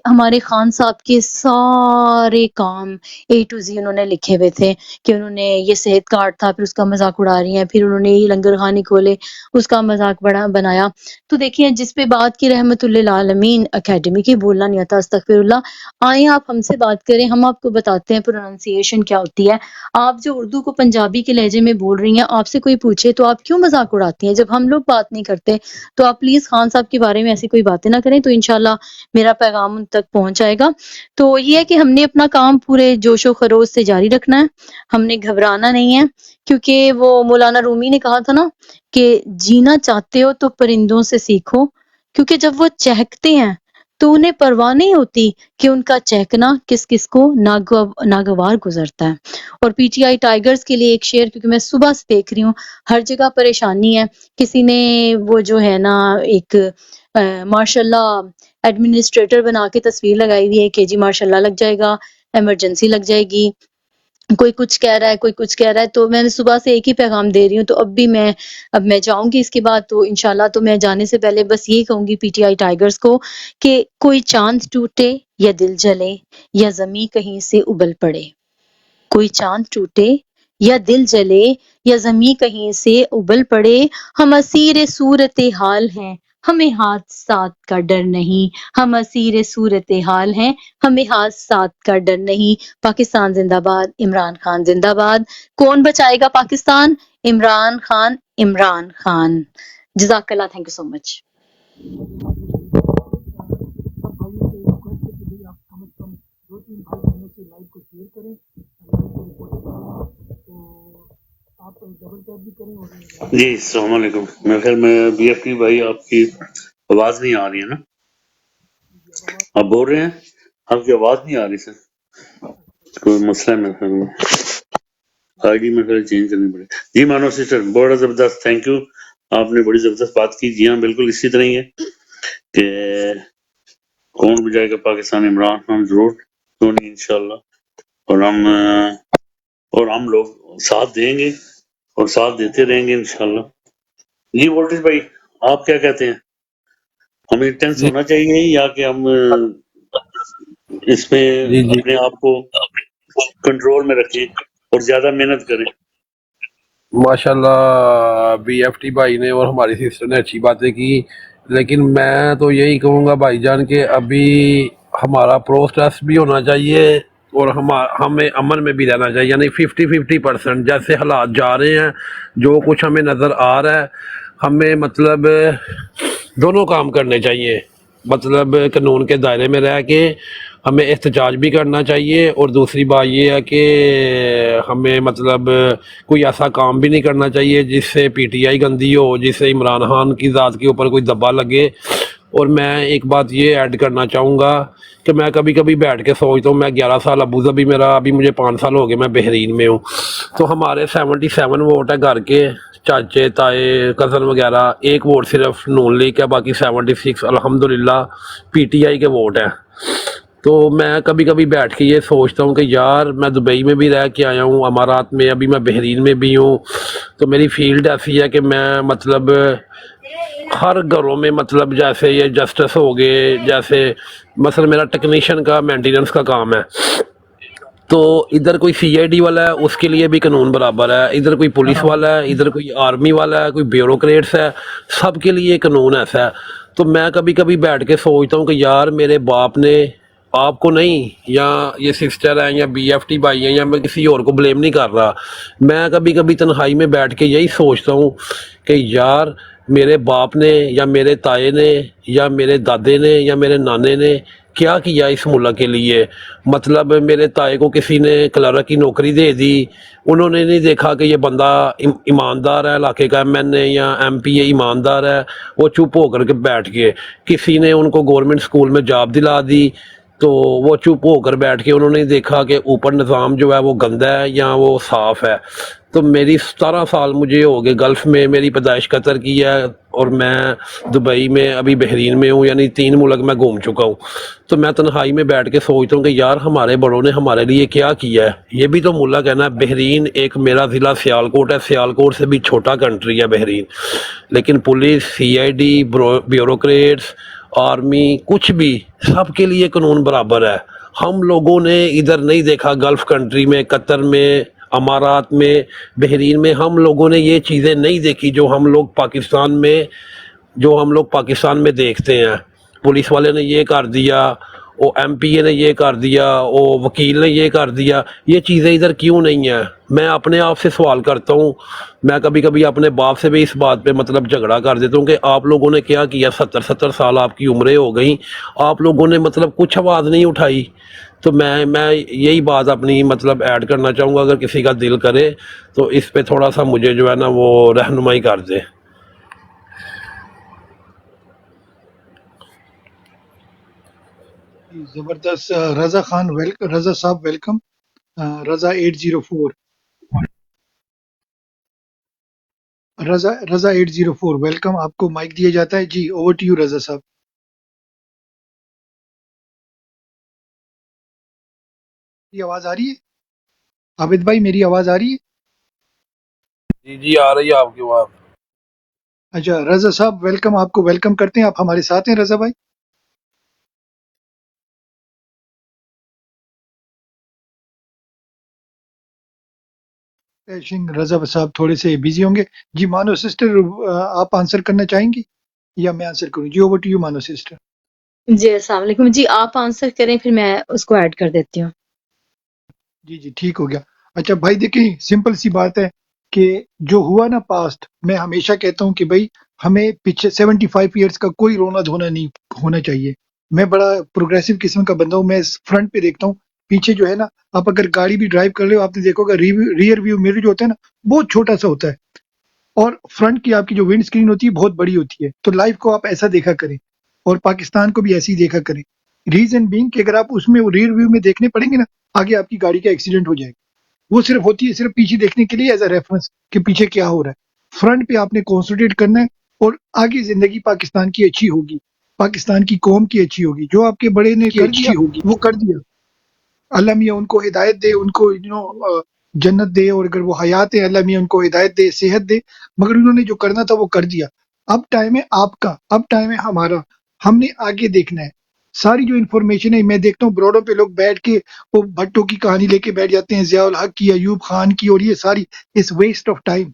[SPEAKER 4] ہمارے خان صاحب کے سارے کام A to Z انہوں نے لکھے ہوئے تھے کہ انہوں نے یہ صحت کارڈ تھا، پھر اس کا مذاق اڑا رہی ہیں، پھر انہوں نے یہ لنگر خانے کھولے اس کا مذاق بنایا. تو دیکھیے جس پہ بات کی رحمت للعالمین اکیڈمی کی، بولنا نہیں آتا استغفر اللہ، آئیں آپ ہم سے بات کریں، ہم آپ کو بتاتے ہیں پروننسیشن کیا ہوتی ہے. آپ جو اردو کو پنجابی کے لہجے میں بول رہی ہیں، آپ سے کوئی پوچھے تو آپ کیوں مذاق اڑاتی ہیں؟ جب ہم لوگ بات نہیں کرتے تو آپ پلیز خان صاحب کے بارے میں ایسی کوئی باتیں نہ کریں. تو انشاءاللہ میرا پیغام ان تک پہنچ جائے گا. تو یہ ہے کہ ہم نے اپنا کام پورے جوش و خروش سے جاری رکھنا ہے، ہم نے گھبرانا نہیں ہے، کیونکہ وہ مولانا رومی نے کہا تھا نا کہ جینا چاہتے ہو تو پرندوں سے سیکھو، کیونکہ جب وہ چہکتے ہیں تو انہیں پرواہ نہیں ہوتی کہ ان کا چہکنا کس کس کو ناگوار گزرتا ہے. اور پی ٹی آئی ٹائیگرز کے لیے ایک شعر، کیونکہ میں صبح سے دیکھ رہی ہوں ہر جگہ پریشانی ہے. کسی نے وہ جو ہے نا ایک ماشاء اللہ ایڈمنسٹریٹر بنا کے تصویر لگائی ہوئی ہے کہ جی ماشاء اللہ لگ جائے گا، ایمرجنسی لگ جائے گی، کوئی کچھ کہہ رہا ہے کوئی کچھ کہہ رہا ہے. تو میں نے صبح سے ایک ہی پیغام دے رہی ہوں. تو اب میں جاؤں گی اس کے بعد، تو انشاءاللہ تو میں جانے سے پہلے بس یہی کہوں گی پی ٹی آئی ٹائیگرز کو کہ کوئی چاند ٹوٹے یا دل جلے یا زمیں کہیں سے ابل پڑے، کوئی چاند ٹوٹے یا دل جلے یا زمیں کہیں سے ابل پڑے، ہم اسیر صورت حال ہیں ہمیں حادثات کا ڈر نہیں، ہم اسیر صورت حال ہیں ہمیں حادثات کا ڈر نہیں. پاکستان زندہ باد، عمران خان زندہ باد. کون بچائے گا پاکستان؟ عمران خان، عمران خان. جزاک اللہ، تھینک یو سو مچ.
[SPEAKER 2] سب بھائیوں سے ریکویسٹ ہے کہ بھائی آپ کم از کم 2-3 بھائی بہنوں سے لائیو کو شیئر کریں، لائیو کو رپورٹ کریں، تو آپ ڈبل ٹیپ بھی کریں اور لائیو
[SPEAKER 6] جی السلام علیکم. میرے خیال میں بی ایف ٹی بھائی آپ کی آواز نہیں آ رہی ہے نا؟
[SPEAKER 2] کی اب آواز
[SPEAKER 6] آپ بول رہے ہیں آپ کی آواز نہیں آ رہی سر، کوئی مسئلہ ہے میرے خیال میں، آئی ڈی میں پھر چینج کرنی پڑے. جی مانو سسٹر بڑا زبردست، تھینک یو، آپ نے بڑی زبردست بات کی. جی ہاں بالکل اسی طرح ہی ہے کہ کون بجائے گا پاکستان، عمران خان ضرور، کیوں نہیں انشاءاللہ. اور ہم لوگ ساتھ دیں گے اور ساتھ دیتے رہیں گے انشاءاللہ. جی وولٹیج بھائی آپ کیا کہتے ہیں، ہمیں ٹینس
[SPEAKER 3] جی
[SPEAKER 6] ہونا چاہیے یا کہ ہم اس میں
[SPEAKER 3] جی جی
[SPEAKER 6] اپنے آپ کو کنٹرول میں رکھیں اور زیادہ محنت کریں؟
[SPEAKER 3] ماشاء اللہ بی ایف ٹی بھائی نے اور ہماری سسٹر نے اچھی باتیں کی، لیکن میں تو یہی کہوں گا بھائی جان کہ ابھی ہمارا پروسیس بھی ہونا چاہیے اور ہمیں امن میں بھی رہنا چاہیے، یعنی 50-50%. جیسے حالات جا رہے ہیں، جو کچھ ہمیں نظر آ رہا ہے، ہمیں مطلب دونوں کام کرنے چاہیے، مطلب قانون کے دائرے میں رہ کے ہمیں احتجاج بھی کرنا چاہیے، اور دوسری بات یہ ہے کہ ہمیں مطلب کوئی ایسا کام بھی نہیں کرنا چاہیے جس سے پی ٹی آئی گندی ہو، جس سے عمران خان کی ذات کے اوپر کوئی دبا لگے۔ اور میں ایک بات یہ ایڈ کرنا چاہوں گا کہ میں کبھی کبھی بیٹھ کے سوچتا ہوں، میں 11 سال ابو ظبی میرا، ابھی مجھے 5 سال ہو گئے میں بحرین میں ہوں، تو ہمارے 77 ووٹ ہے گھر کے، چاچے تائے کزن وغیرہ، ایک ووٹ صرف نون لیگ کا، باقی 76 الحمدللہ پی ٹی آئی کے ووٹ ہیں۔ تو میں کبھی کبھی بیٹھ کے یہ سوچتا ہوں کہ یار میں دبئی میں بھی رہ کے آیا ہوں، امارات میں، ابھی میں بحرین میں بھی ہوں، تو میری فیلڈ ایسی ہے کہ میں مطلب ہر گھروں میں مطلب جیسے یہ جسٹس ہو گئے، جیسے مثلا میرا ٹیکنیشین کا مینٹیننس کا کام ہے، تو ادھر کوئی سی آئی ڈی والا ہے اس کے لیے بھی قانون برابر ہے، ادھر کوئی پولیس والا ہے، ادھر کوئی آرمی والا ہے، کوئی بیوروکریٹس ہے، سب کے لیے قانون ایسا ہے۔ تو میں کبھی کبھی بیٹھ کے سوچتا ہوں کہ یار میرے باپ نے آپ کو نہیں، یا یہ سسٹر ہیں یا بی ایف ٹی بھائی ہیں، یا میں کسی اور کو بلیم نہیں کر رہا، میں کبھی کبھی تنہائی میں بیٹھ کے یہی سوچتا ہوں کہ یار میرے باپ نے یا میرے تائے نے یا میرے دادے نے یا میرے نانے نے کیا کیا اس ملک کے لیے۔ مطلب میرے تائے کو کسی نے کلرک کی نوکری دے دی، انہوں نے نہیں دیکھا کہ یہ بندہ ایماندار ہے، علاقے کا ایم این اے یا ایم پی اے ایماندار ہے، وہ چپ ہو کر کے بیٹھ گئے۔ کسی نے ان کو گورنمنٹ سکول میں جاب دلا دی تو وہ چپ ہو کر بیٹھ کے، انہوں نے دیکھا کہ اوپر نظام جو ہے وہ گندا ہے یا وہ صاف ہے۔ تو میری 17 سال مجھے ہو گئے گلف میں، میری پیدائش قطر کی ہے، اور میں دبئی میں ابھی بحرین میں ہوں، یعنی 3 ملک میں گھوم چکا ہوں۔ تو میں تنہائی میں بیٹھ کے سوچتا ہوں کہ یار ہمارے بڑوں نے ہمارے لیے کیا کیا ہے، یہ بھی تو ملک ہے نا۔ بحرین ایک میرا ضلع سیالکوٹ ہے، سیالکوٹ سے بھی چھوٹا کنٹری ہے بحرین، لیکن police, C I D, bureaucrats, army, کچھ بھی، سب کے لیے قانون برابر ہے۔ ہم لوگوں نے ادھر نہیں دیکھا، گلف کنٹری میں، قطر میں، امارات میں، بحرین میں، ہم لوگوں نے یہ چیزیں نہیں دیکھی جو ہم لوگ پاکستان میں دیکھتے ہیں۔ پولیس والے نے یہ کر دیا، وہ ایم پی اے نے یہ کر دیا، وہ وکیل نے یہ کر دیا، یہ چیزیں ادھر کیوں نہیں ہیں؟ میں اپنے آپ سے سوال کرتا ہوں، میں کبھی کبھی اپنے باپ سے بھی اس بات پہ مطلب جھگڑا کر دیتا ہوں کہ آپ لوگوں نے کیا کیا، 70 سال آپ کی عمریں ہو گئیں، آپ لوگوں نے مطلب کچھ آواز نہیں اٹھائی۔ تو میں یہی بات اپنی مطلب ایڈ کرنا چاہوں گا، اگر کسی کا دل کرے تو اس پہ تھوڑا سا مجھے جو ہے نا وہ رہنمائی کر دے۔
[SPEAKER 2] زبردست رضا خان رضا صاحب ویلکم، رضا 804 رضا 804 ویلکم، آپ کو مائک دیا جاتا ہے جی، اوور ٹو یو رضا صاحب۔ میری آواز آ رہی ہے عابد بھائی؟ میری آواز آ رہی ہے؟
[SPEAKER 3] جی جی آ رہی ہے آپ کی بات۔
[SPEAKER 2] اچھا رضا صاحب ویلکم، آپ کو ویلکم کرتے ہیں، آپ ہمارے ساتھ ہیں رضا بھائی؟ رضا صاحب تھوڑے سے بزی ہوں گے جی۔ مانو سسٹر آپ آنسر کرنا چاہیں گی یا میں آنسر کروں؟ جی اوور ٹو یو مانو سسٹر۔
[SPEAKER 4] جی السلام علیکم جی، آپ آنسر کریں پھر میں اس کو ایڈ کر دیتی ہوں۔
[SPEAKER 2] جی جی ٹھیک ہو گیا۔ اچھا بھائی دیکھیں، سمپل سی بات ہے کہ جو ہوا نا پاسٹ، میں ہمیشہ کہتا ہوں کہ بھائی ہمیں پیچھے 75 ایئرس کا کوئی رونا دھونا نہیں ہونا چاہیے۔ میں بڑا پروگریسو قسم کا بندہ ہوں، میں فرنٹ پہ دیکھتا ہوں، پیچھے جو ہے نا، آپ اگر گاڑی بھی ڈرائیو کر رہے ہو، آپ نے دیکھو گا ریئر ویو میرر جو ہوتا ہے نا بہت چھوٹا سا ہوتا ہے، اور فرنٹ کی آپ کی جو ونڈ اسکرین ہوتی ہے بہت بڑی ہوتی ہے۔ تو لائف کو آپ ایسا دیکھا کریں، اور پاکستان کو بھی ایسے ہی دیکھا کریں۔ ریزن بینگ کہ اگر آپ اس میں ریئر ویو میں دیکھنے پڑیں گے نا، آگے آپ کی گاڑی کا ایکسیڈنٹ ہو جائے گا۔ وہ صرف ہوتی ہے صرف پیچھے دیکھنے کے لیے، ایز اے ریفرنس کہ پیچھے کیا ہو رہا ہے۔ فرنٹ پہ آپ نے کانسنٹریٹ کرنا ہے، اور آگے زندگی پاکستان کی اچھی ہوگی، پاکستان کی قوم کی اچھی ہوگی۔ جو آپ کے بڑے نے کر دیا وہ کر دیا، اللہ میاں ان کو ہدایت دے، ان کو جنت دے، اور اگر وہ حیات ہے اللہ میاں ان کو ہدایت دے، صحت دے، مگر انہوں نے جو کرنا تھا وہ کر دیا۔ اب ٹائم ہے آپ کا، اب ٹائم ہے ہمارا، ہم نے آگے دیکھنا ہے۔ ساری جو انفارمیشن ہے، میں دیکھتا ہوں بروڈوں پہ لوگ بیٹھ کے وہ بھٹو کی کہانی لے کے بیٹھ جاتے ہیں، ضیاء الحق کی، ایوب خان کی، اور یہ ساری اس ویسٹ آف ٹائم۔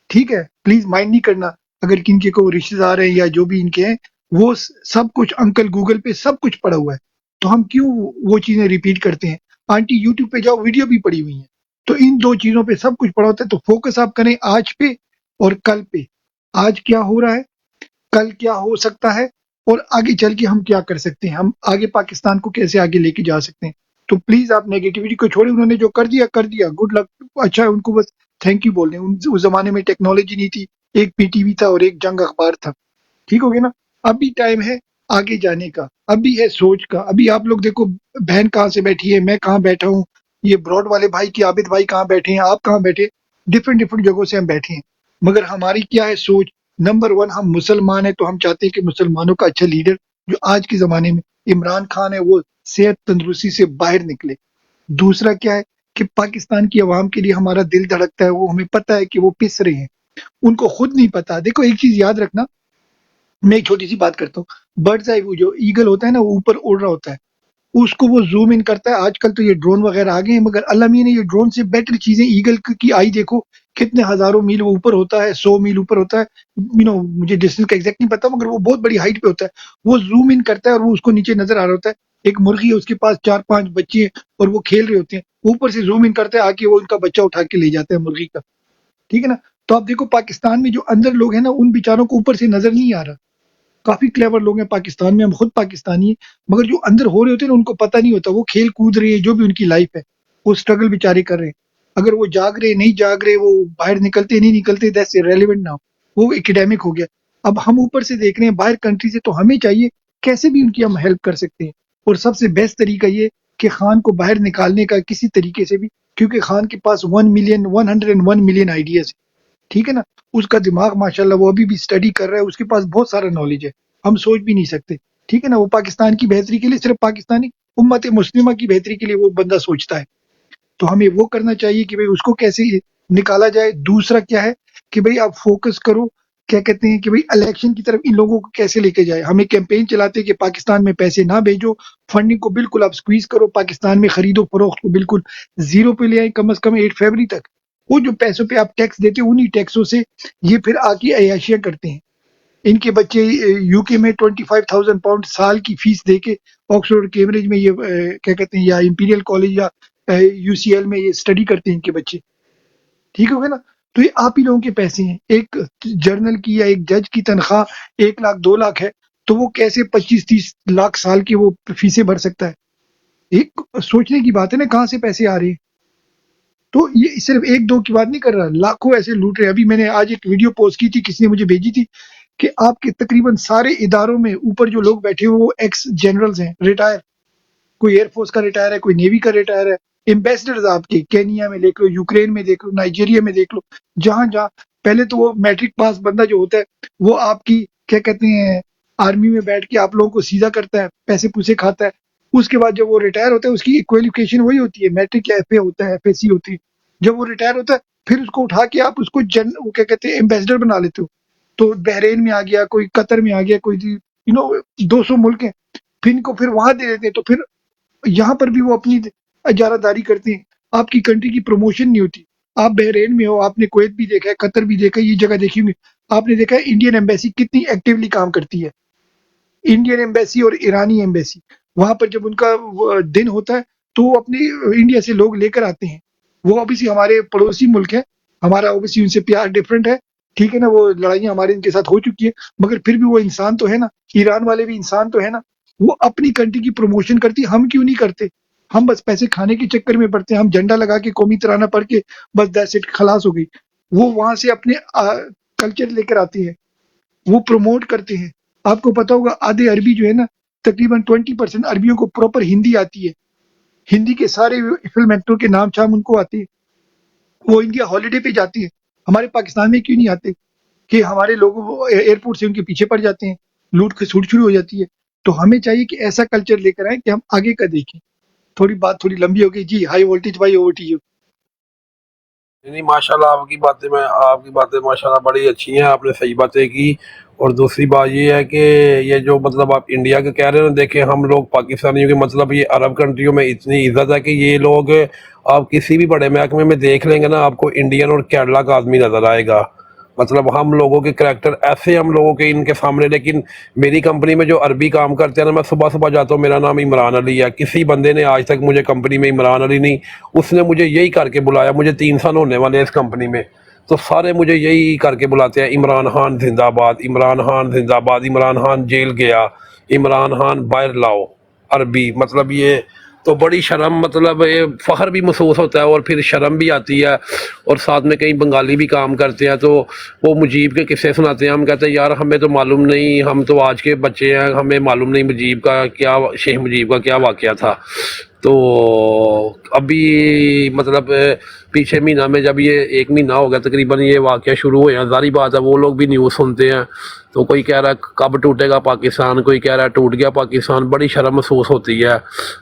[SPEAKER 2] ٹھیک ہے، پلیز مائنڈ نہیں کرنا اگر کن کے کوئی رشتے دار ہیں یا جو بھی ان کے ہیں، وہ سب کچھ انکل گوگل پہ سب کچھ پڑا ہوا ہے، تو ہم کیوں وہ چیزیں ریپیٹ کرتے ہیں؟ آنٹی یوٹیوب پہ جاؤ، ویڈیو بھی پڑی ہوئی ہیں، تو ان دو چیزوں پہ سب کچھ پڑا ہوتا ہے۔ تو فوکس آپ کریں آج پہ اور کل پہ، آج کیا ہو رہا ہے، کل کیا ہو سکتا ہے، اور آگے چل کے ہم کیا کر سکتے ہیں، ہم آگے پاکستان کو کیسے آگے لے کے جا سکتے ہیں. تو پلیز آپ نیگیٹیوٹی کو چھوڑیں. انہوں نے جو کر دیا گڈ لک، اچھا ہے، ان کو بس تھینک یو بول دیں. اس زمانے میں ٹیکنالوجی نہیں تھی، ایک پی ٹی وی تھا اور ایک جنگ اخبار تھا. ٹھیک ہو گیا نا. اب بھی ٹائم ہے آگے جانے کا، اب بھی ہے سوچ کا. ابھی آپ لوگ دیکھو بہن کہاں سے بیٹھی ہے، میں کہاں بیٹھا ہوں، یہ براڈ والے بھائی کی عابد بھائی کہاں بیٹھے ہیں، آپ کہاں بیٹھے، ڈفرینٹ جگہوں سے ہم بیٹھے ہیں. مگر ہماری کیا ہے سوچ. نمبر ون، ہم مسلمان ہیں تو ہم چاہتے ہیں کہ مسلمانوں کا اچھا لیڈر جو آج کے زمانے میں عمران خان ہے وہ صحت تندرستی سے باہر نکلے. دوسرا کیا ہے کہ پاکستان کی عوام کے لیے ہمارا دل دھڑکتا ہے، وہ ہمیں پتہ ہے کہ وہ پس رہے ہیں، ان کو خود نہیں پتا. دیکھو ایک چیز یاد رکھنا، میں ایک چھوٹی سی بات کرتا ہوں. برڈز آئی، وہ جو ایگل ہوتا ہے نا، وہ اوپر اڑ رہا ہوتا ہے، اس کو وہ زوم ان کرتا ہے. آج کل تو یہ ڈرون وغیرہ آ گئے ہیں، مگر اللہ میاں نے یہ ڈرون سے بیٹر چیزیں، ایگل کی آئی دیکھو کتنے ہزاروں میل وہ اوپر ہوتا ہے، 100 میل اوپر ہوتا ہے. مجھے ڈسٹینس کا ایگزیکٹ نہیں پتا، مگر وہ بہت بڑی ہائٹ پہ ہوتا ہے. وہ زوم ان کرتا ہے اور وہ اس کو نیچے نظر آ رہا ہوتا ہے. ایک مرغی ہے، اس کے پاس 4-5 بچے ہیں اور وہ کھیل رہے ہوتے ہیں. اوپر سے زوم ان کرتا ہے، آ کے وہ ان کا بچہ اٹھا کے لے جاتا ہے مرغی کا. ٹھیک ہے نا. تو آپ دیکھو پاکستان میں جو اندر لوگ ہیں نا، ان بیچاروں کو اوپر سے نظر نہیں آ رہا. کافی کلیور لوگ ہیں پاکستان میں، ہم خود پاکستانی ہیں، مگر جو اندر ہو رہے ہوتے ہیں نا ان کو پتہ نہیں ہوتا. وہ کھیل کود رہے ہیں، جو بھی ان کی لائف ہے وہ سٹرگل بیچارے کر رہے ہیں. اگر وہ جاگ رہے نہیں جاگ رہے، وہ باہر نکلتے نہیں نکلتے، دیٹس ریلیونٹ ناؤ، وہ ایکڈیمک ہو گیا. اب ہم اوپر سے دیکھ رہے ہیں باہر کنٹری سے، تو ہمیں چاہیے کیسے بھی ان کی ہم ہیلپ کر سکتے ہیں. اور سب سے بیسٹ طریقہ یہ کہ خان کو باہر نکالنے کا کسی طریقے سے بھی، کیونکہ خان کے پاس 101 ملین آئیڈیاز. ٹھیک ہے نا. اس کا دماغ ماشاءاللہ وہ ابھی بھی اسٹڈی کر رہا ہے، اس کے پاس بہت سارا نالج ہے، ہم سوچ بھی نہیں سکتے. ٹھیک ہے نا. وہ پاکستان کی بہتری کے لیے، صرف پاکستانی امت مسلمہ کی بہتری کے لیے وہ بندہ سوچتا ہے. تو ہمیں وہ کرنا چاہیے کہ بھئی اس کو کیسے نکالا جائے. دوسرا کیا ہے کہ بھئی آپ فوکس کرو، کیا کہتے ہیں کہ بھئی الیکشن کی طرف ان لوگوں کو کیسے لے کے جائے. ہمیں کیمپین چلاتے کہ پاکستان میں پیسے نہ بھیجو، فنڈنگ کو بالکل آپ سکویز کرو، پاکستان میں خرید و فروخت کو بالکل زیرو پہ لے آئیں، کم از کم 8 فروری تک. وہ جو پیسوں پہ آپ ٹیکس دیتے ہو، انہی ٹیکسوں سے یہ پھر آ کے عیاشیاں کرتے ہیں. ان کے بچے یو کے میں 25,000 پاؤنڈ سال کی فیس دے کے آکسفورڈ کیمبرج میں یہ کیا کہتے ہیں، یا امپیریل کالج یا یو سی ایل میں یہ اسٹڈی کرتے ہیں ان کے بچے. ٹھیک ہو گیا نا. تو یہ آپ ہی لوگوں کے پیسے ہیں. ایک جرنل کی یا ایک جج کی تنخواہ 1 لاکھ 2 لاکھ ہے، تو وہ کیسے 25-30 لاکھ سال کی وہ فیسیں بھر سکتا ہے. ایک سوچنے کی بات ہے نا کہاں سے پیسے آ رہے ہیں. تو یہ صرف 1-2 کی بات نہیں کر رہا، لاکھوں ایسے لوٹ رہے ہیں. ابھی میں نے آج ایک ویڈیو پوسٹ کی تھی، کسی نے مجھے بھیجی تھی، کہ آپ کے تقریباً سارے اداروں میں اوپر جو لوگ بیٹھے ہوئے وہ ایکس جنرلز ہیں، ریٹائر. کوئی ایئر فورس کا ریٹائر ہے، کوئی نیوی کا ریٹائر ہے. ایمبیسڈرز آپ کے کینیا میں دیکھ لو، یوکرین میں دیکھ لو، نائجیریا میں دیکھ لو، جہاں جہاں. پہلے تو وہ میٹرک پاس بندہ جو ہوتا ہے وہ آپ کی کیا کہتے ہیں آرمی میں بیٹھ کے آپ لوگوں کو سیدھا کرتا ہے، پیسے پوسے کھاتا ہے. اس کے بعد جب وہ ریٹائر ہوتا ہے اس کی کوالیفیکیشن وہی ہوتی ہے، میٹرک یا ایف اے ہوتا ہے، ایف ایس سی ہوتی ہے. جب وہ ریٹائر ہوتا ہے پھر اس کو اٹھا کے آپ اس کو وہ کیا کہتے ہیں ایمبیسڈر بنا لیتے ہو. تو بحرین میں آ گیا، کوئی قطر میں آ گیا، کوئی 200 ملک ہیں، پھر ان کو پھر وہاں دے دیتے ہیں. تو پھر یہاں پر بھی وہ اپنی اجارہ داری کرتے ہیں. آپ کی کنٹری کی پروموشن نہیں ہوتی. آپ بحرین میں ہو، آپ نے کویت بھی دیکھا ہے، قطر بھی دیکھا ہے، یہ جگہ دیکھی ہوئی. آپ نے دیکھا ہے انڈین ایمبیسی کتنی ایکٹیولی کام کرتی ہے. انڈین ایمبیسی اور ایرانی ایمبیسی، وہاں پر جب ان کا دن ہوتا ہے تو وہ اپنے انڈیا سے لوگ لے کر آتے ہیں. وہ اوبیسلی ہمارے پڑوسی ملک ہیں، ہمارا اوبیسلی ان سے پیار ڈفرینٹ ہے. ٹھیک ہے نا. وہ لڑائیاں ہمارے ان کے ساتھ ہو چکی ہے، مگر پھر بھی وہ انسان تو ہے نا. ایران والے بھی انسان تو ہے نا. وہ اپنی کنٹری کی پروموشن کرتی، ہم کیوں نہیں کرتے؟ ہم بس پیسے کھانے کے چکر میں پڑتے ہیں. ہم جھنڈا لگا کے قومی ترانہ پڑھ کے بس دیٹس اٹ، خلاص ہو گئی. وہ وہاں سے اپنے کلچر لے کر آتے ہیں، وہ پروموٹ کرتے ہیں. آپ کو پتا ہوگا آدھے عربی جو ہے نا، تقریباً 20% عربیوں کو پراپر ہندی آتی ہے. ہندی کے سارے فلم ایکٹر کے نام شام ان کو آتے ہیں. وہ انڈیا ہالیڈے پہ جاتی ہے، ہمارے پاکستان میں کیوں نہیں آتے؟ کہ ہمارے لوگ ایئرپورٹ سے ان کے پیچھے پڑ جاتے ہیں، لوٹ کھسوٹ شروع ہو جاتی ہے. تو ہمیں چاہیے کہ ایسا کلچر لے کر آئیں کہ ہم آگے کا دیکھیں. تھوڑی بات تھوڑی لمبی ہو گئی جی. ہائی وولٹیج بھائی، اوور ٹو یو.
[SPEAKER 3] نہیں ماشاءاللہ آپ کی باتیں ماشاءاللہ بڑی اچھی ہیں، آپ نے صحیح باتیں کی. اور دوسری بات یہ ہے کہ یہ جو مطلب آپ انڈیا کے کہہ رہے ہیں، دیکھیں ہم لوگ پاکستانیوں کے مطلب یہ عرب کنٹریوں میں اتنی عزت ہے کہ یہ لوگ آپ کسی بھی بڑے محکمے میں دیکھ لیں گے نا، آپ کو انڈین اور کیرلا کا آدمی نظر آئے گا. مطلب ہم لوگوں کے کریکٹر ایسے ہم لوگوں کے ان کے سامنے. لیکن میری کمپنی میں جو عربی کام کرتے ہیں نا، میں صبح صبح جاتا ہوں، میرا نام عمران علی ہے. کسی بندے نے آج تک مجھے کمپنی میں عمران علی نہیں، اس نے مجھے یہی کر کے بلایا. مجھے 3 سال ہونے والے اس کمپنی میں. تو سارے مجھے یہی کر کے بلاتے ہیں، عمران خان زندہ باد، عمران خان زندہ باد، عمران خان جیل گیا، عمران خان باہر لاؤ، عربی مطلب یہ تو بڑی شرم، مطلب یہ فخر بھی محسوس ہوتا ہے اور پھر شرم بھی آتی ہے. اور ساتھ میں کئی بنگالی بھی کام کرتے ہیں تو وہ مجیب کے قصے سناتے ہیں. ہم کہتے ہیں یار ہمیں تو معلوم نہیں، ہم تو آج کے بچے ہیں، ہمیں معلوم نہیں مجیب کا کیا، شیخ مجیب کا کیا واقعہ تھا. تو ابھی مطلب پیچھے مہینہ میں جب یہ 1 مہینہ ہو گیا تقریباً یہ واقعہ شروع ہوئے ہیں، ظاہری بات ہے وہ لوگ بھی نیوز سنتے ہیں تو کوئی کہہ رہا ہے کب ٹوٹے گا پاکستان، کوئی کہہ رہا ہے ٹوٹ گیا پاکستان. بڑی شرم محسوس ہوتی ہے.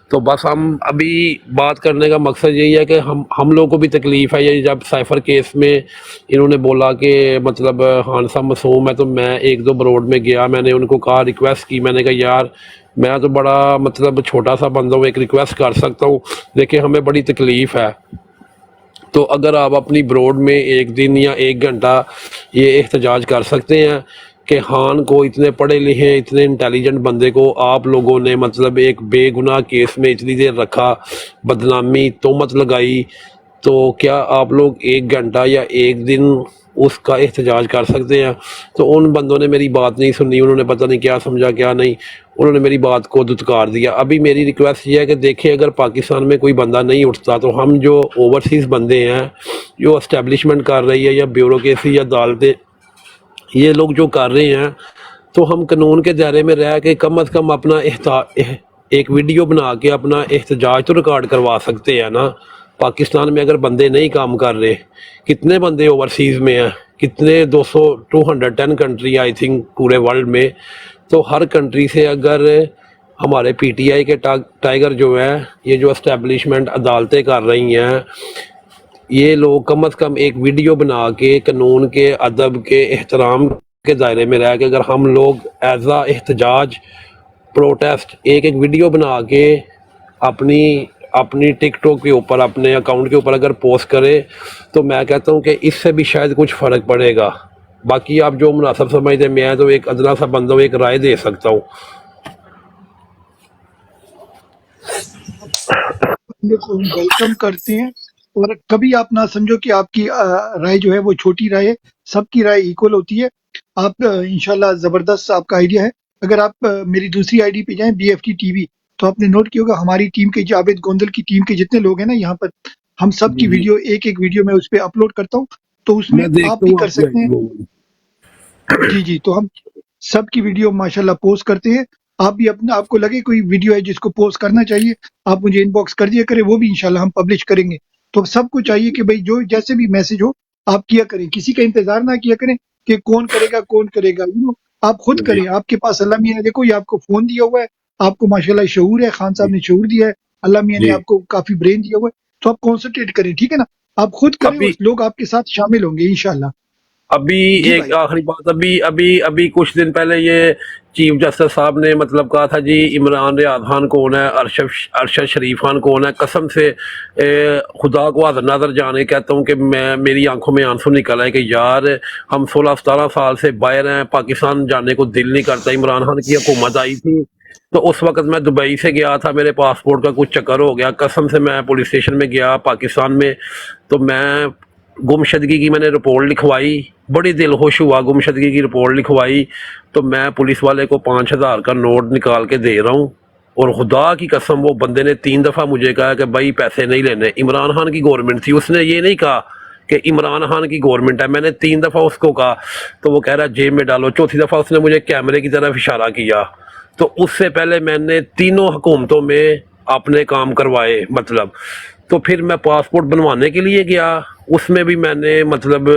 [SPEAKER 3] تو بس ہم ابھی بات کرنے کا مقصد یہی ہے کہ ہم لوگوں کو بھی تکلیف ہے. یہ جب سائفر کیس میں انہوں نے بولا کہ مطلب خان صاحب معصوم ہے تو میں 1-2 بروڈ میں گیا، میں نے ان کو کہا، ریکویسٹ کی، میں نے کہا یار میں تو بڑا مطلب چھوٹا سا بندہ ہوں، ایک ریکویسٹ کر سکتا ہوں، دیکھیں ہمیں بڑی تکلیف ہے. تو اگر آپ اپنی بروڈ میں 1 دن یا 1 گھنٹہ یہ احتجاج کر سکتے ہیں کہ خان کو، اتنے پڑھے لکھے اتنے انٹیلیجنٹ بندے کو آپ لوگوں نے مطلب ایک بے گناہ کیس میں اتنی دیر رکھا، بدنامی تہمت لگائی، تو کیا آپ لوگ 1 گھنٹہ یا 1 دن اس کا احتجاج کر سکتے ہیں؟ تو ان بندوں نے میری بات نہیں سنی، انہوں نے پتہ نہیں کیا سمجھا کیا نہیں، انہوں نے میری بات کو دھتکار دیا. ابھی میری ریکویسٹ یہ ہے کہ دیکھیں اگر پاکستان میں کوئی بندہ نہیں اٹھتا تو ہم جو اوورسیز بندے ہیں، جو اسٹیبلشمنٹ کر رہی ہے یا بیوروکریسی یا عدالتیں، یہ لوگ جو کر رہے ہیں، تو ہم قانون کے دائرے میں رہ کے کم از کم اپنا ایک ویڈیو بنا کے اپنا احتجاج تو ریکارڈ کروا سکتے ہیں نا. پاکستان میں اگر بندے نہیں کام کر رہے، کتنے بندے اوورسیز میں ہیں، کتنے 210 کنٹری آئی تھنک پورے ورلڈ میں. تو ہر کنٹری سے اگر ہمارے پی ٹی آئی کے ٹائیگر جو ہیں، یہ جو اسٹیبلشمنٹ عدالتیں کر رہی ہیں، یہ لوگ کم از کم ایک ویڈیو بنا کے قانون کے، ادب کے، احترام کے دائرے میں رہ کے اگر ہم لوگ ایز اے احتجاج پروٹیسٹ ایک ویڈیو بنا کے اپنی ٹک ٹاک کے اوپر، اپنے اکاؤنٹ کے اوپر اگر پوسٹ کرے تو میں کہتا ہوں کہ اس سے بھی شاید کچھ فرق پڑے گا. باقی آپ جو مناسب سمجھتے ہیں، میں تو ایک ادنا سا بندہ ہوں، ایک رائے دے سکتا ہوں.
[SPEAKER 2] کو ویلکم کرتے ہیں، اور کبھی آپ نہ سمجھو کہ آپ کی رائے جو ہے وہ چھوٹی رائے ہے، سب کی رائے ایکول ہوتی ہے. آپ انشاءاللہ زبردست آپ کا آئیڈیا ہے. اگر آپ میری دوسری آئی ڈی پہ جائیں BFT TV، تو آپ نے نوٹ کیا ہوگا ہماری ٹیم کے، جاوید گوندل کی ٹیم کے جتنے لوگ ہیں نا یہاں پر، ہم سب کی ویڈیو ایک ویڈیو میں اس پہ اپلوڈ کرتا ہوں، تو اس میں آپ بھی کر سکتے ہیں. جی تو ہم سب کی ویڈیو ماشاءاللہ پوسٹ کرتے ہیں. آپ بھی آپ کو لگے کوئی ویڈیو ہے جس کو پوسٹ کرنا چاہیے، آپ مجھے ان باکس کر دیا کریں، وہ بھی انشاءاللہ ہم پبلش کریں گے. تو سب کو چاہیے کہ بھائی جو جیسے بھی میسج ہو آپ کیا کریں، کسی کا انتظار نہ کیا کریں کہ کون کرے گا. آپ خود کریں. آپ کے پاس اللہ میاں نے دیکھو یہ آپ کو فون دیا ہوا ہے، آپ کو ماشاءاللہ شعور ہے، خان صاحب نے شعور دیا ہے، اللہ میاں نے آپ کو کافی برین دیا ہوا ہے. تو آپ کانسنٹریٹ کریں، ٹھیک ہے نا، آپ خود کریں اور لوگ آپ کے ساتھ شامل ہوں گے انشاءاللہ.
[SPEAKER 3] ابھی ایک آخری بات، ابھی کچھ دن پہلے یہ چیف جسٹس صاحب نے مطلب کہا تھا جی عمران ریاض خان کون ہے، ارشد شریف خان کون ہے. قسم سے خدا کو حاضر ناظر جانے کہتا ہوں کہ میری آنکھوں میں آنسو نکل آئے کہ یار ہم 16-17 سال سے باہر ہیں، پاکستان جانے کو دل نہیں کرتا. عمران خان کی حکومت آئی تھی تو اس وقت میں دبئی سے گیا تھا، میرے پاسپورٹ کا کچھ چکر ہو گیا، قسم سے میں پولیس اسٹیشن میں گیا پاکستان میں، تو میں گمشدگی کی میں نے رپورٹ لکھوائی، بڑی دل خوش ہوا، گمشدگی کی رپورٹ لکھوائی تو میں پولیس والے کو 5000 کا نوٹ نکال کے دے رہا ہوں، اور خدا کی قسم وہ بندے نے 3 دفعہ مجھے کہا کہ بھائی پیسے نہیں لینے. عمران خان کی گورنمنٹ تھی، اس نے یہ نہیں کہا کہ عمران خان کی گورنمنٹ ہے، میں نے 3 دفعہ اس کو کہا تو وہ کہہ رہا جیب میں ڈالو. چوتھی دفعہ اس نے مجھے کیمرے کی طرف اشارہ کیا. تو اس سے پہلے میں نے 3 حکومتوں میں اپنے کام کروائے مطلب. تو پھر میں پاسپورٹ بنوانے کے لیے گیا، اس میں بھی میں نے مطلب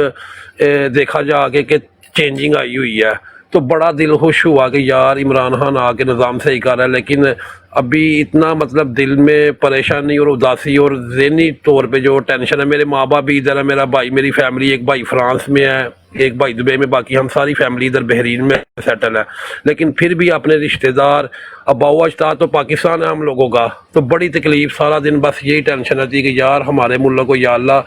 [SPEAKER 3] دیکھا جا کے کہ چینجنگ آئی ہوئی ہے. تو بڑا دل خوش ہوا کہ یار عمران خان آ کے نظام صحیح کر رہا ہے. لیکن ابھی اتنا مطلب دل میں پریشانی اور اداسی اور ذہنی طور پہ جو ٹینشن ہے، میرے ماں باپ بھی ادھر ہے، میرا بھائی، میری فیملی، ایک بھائی فرانس میں ہے، ایک بھائی دبئی میں، باقی ہم ساری فیملی ادھر بحرین میں سیٹل ہے. لیکن پھر بھی اپنے رشتہ دار، ابا و اجداد تو پاکستان ہے ہم لوگوں کا. تو بڑی تکلیف، سارا دن بس یہی ٹینشن رہتی کہ یار ہمارے ملک کو یا اللہ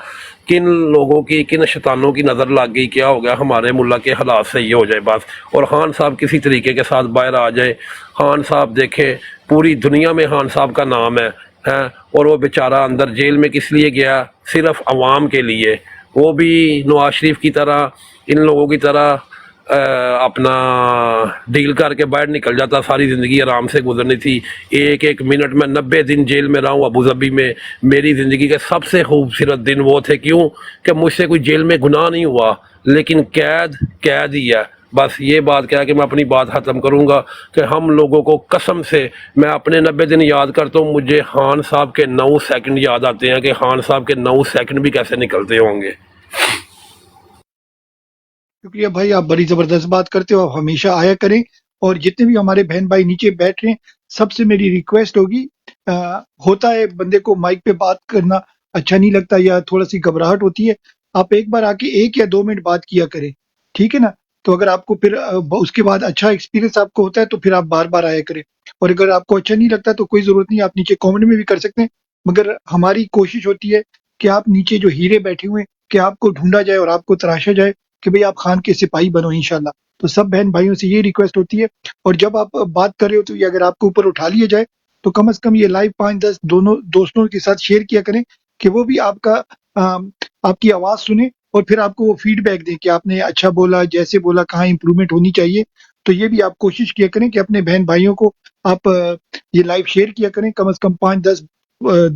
[SPEAKER 3] کن لوگوں کی، کن شیطانوں کی نظر لگ گئی، کیا ہو گیا ہمارے ملک کے حالات صحیح ہو جائے بس، اور خان صاحب کسی طریقے کے ساتھ باہر آ جائے. خان صاحب دیکھیں پوری دنیا میں خان صاحب کا نام ہے، اور وہ بیچارہ اندر جیل میں کس لیے گیا؟ صرف عوام کے لیے. وہ بھی نواز شریف کی طرح ان لوگوں کی طرح اپنا ڈیل کر کے باہر نکل جاتا، ساری زندگی آرام سے گزرنی تھی. ایک ایک منٹ میں 90 دن جیل میں رہا ہوں ابو ظبی میں. میری زندگی کے سب سے خوبصورت دن وہ تھے. کیوں کہ مجھ سے کوئی جیل میں گناہ نہیں ہوا، لیکن قید ہی ہے. بس یہ بات کہہ کے میں اپنی بات ختم کروں گا کہ ہم لوگوں کو قسم سے میں اپنے 90 دن یاد کرتا ہوں، مجھے خان صاحب کے 9 سیکنڈ یاد آتے ہیں کہ خان صاحب کے 9 سیکنڈ بھی کیسے نکلتے ہوں گے.
[SPEAKER 2] شکریہ بھائی، آپ بڑی زبردست بات کرتے ہو، آپ ہمیشہ آیا کریں. اور جتنے بھی ہمارے بہن بھائی نیچے بیٹھ رہے ہیں، سب سے میری ریکویسٹ ہوگی، ہوتا ہے بندے کو مائک پہ بات کرنا اچھا نہیں لگتا یا تھوڑا سی گھبراہٹ ہوتی ہے، آپ ایک بار آ کے 1 یا 2 منٹ بات کیا کریں، ٹھیک ہے نا؟ تو اگر آپ کو پھر اس کے بعد اچھا ایکسپیرینس آپ کو ہوتا ہے تو پھر آپ بار بار آیا کریں. اور اگر آپ کو اچھا نہیں لگتا تو کوئی ضرورت نہیں، آپ نیچے کامنٹ میں بھی کر سکتے ہیں. مگر ہماری کوشش ہوتی ہے کہ آپ نیچے جو ہیرے بیٹھے ہوئے ہیں کہ آپ کو ڈھونڈا جائے اور آپ کو تراشا جائے کہ بھئی آپ خان کے سپاہی بنو انشاءاللہ. تو سب بہن بھائیوں سے یہ ریکویسٹ ہوتی ہے. اور جب آپ بات کر رہے ہو تو یہ اگر آپ کو اوپر اٹھا لیا جائے تو کم از کم یہ لائیو 5-10 دونوں دوستوں کے ساتھ شیئر کیا کریں کہ وہ بھی آپ کی آواز سنیں اور پھر آپ کو وہ فیڈ بیک دیں کہ آپ نے اچھا بولا، جیسے بولا، کہاں امپرومنٹ ہونی چاہیے. تو یہ بھی آپ کوشش کیا کریں کہ اپنے بہن بھائیوں کو آپ یہ لائیو شیئر کیا کریں، کم از کم 5-10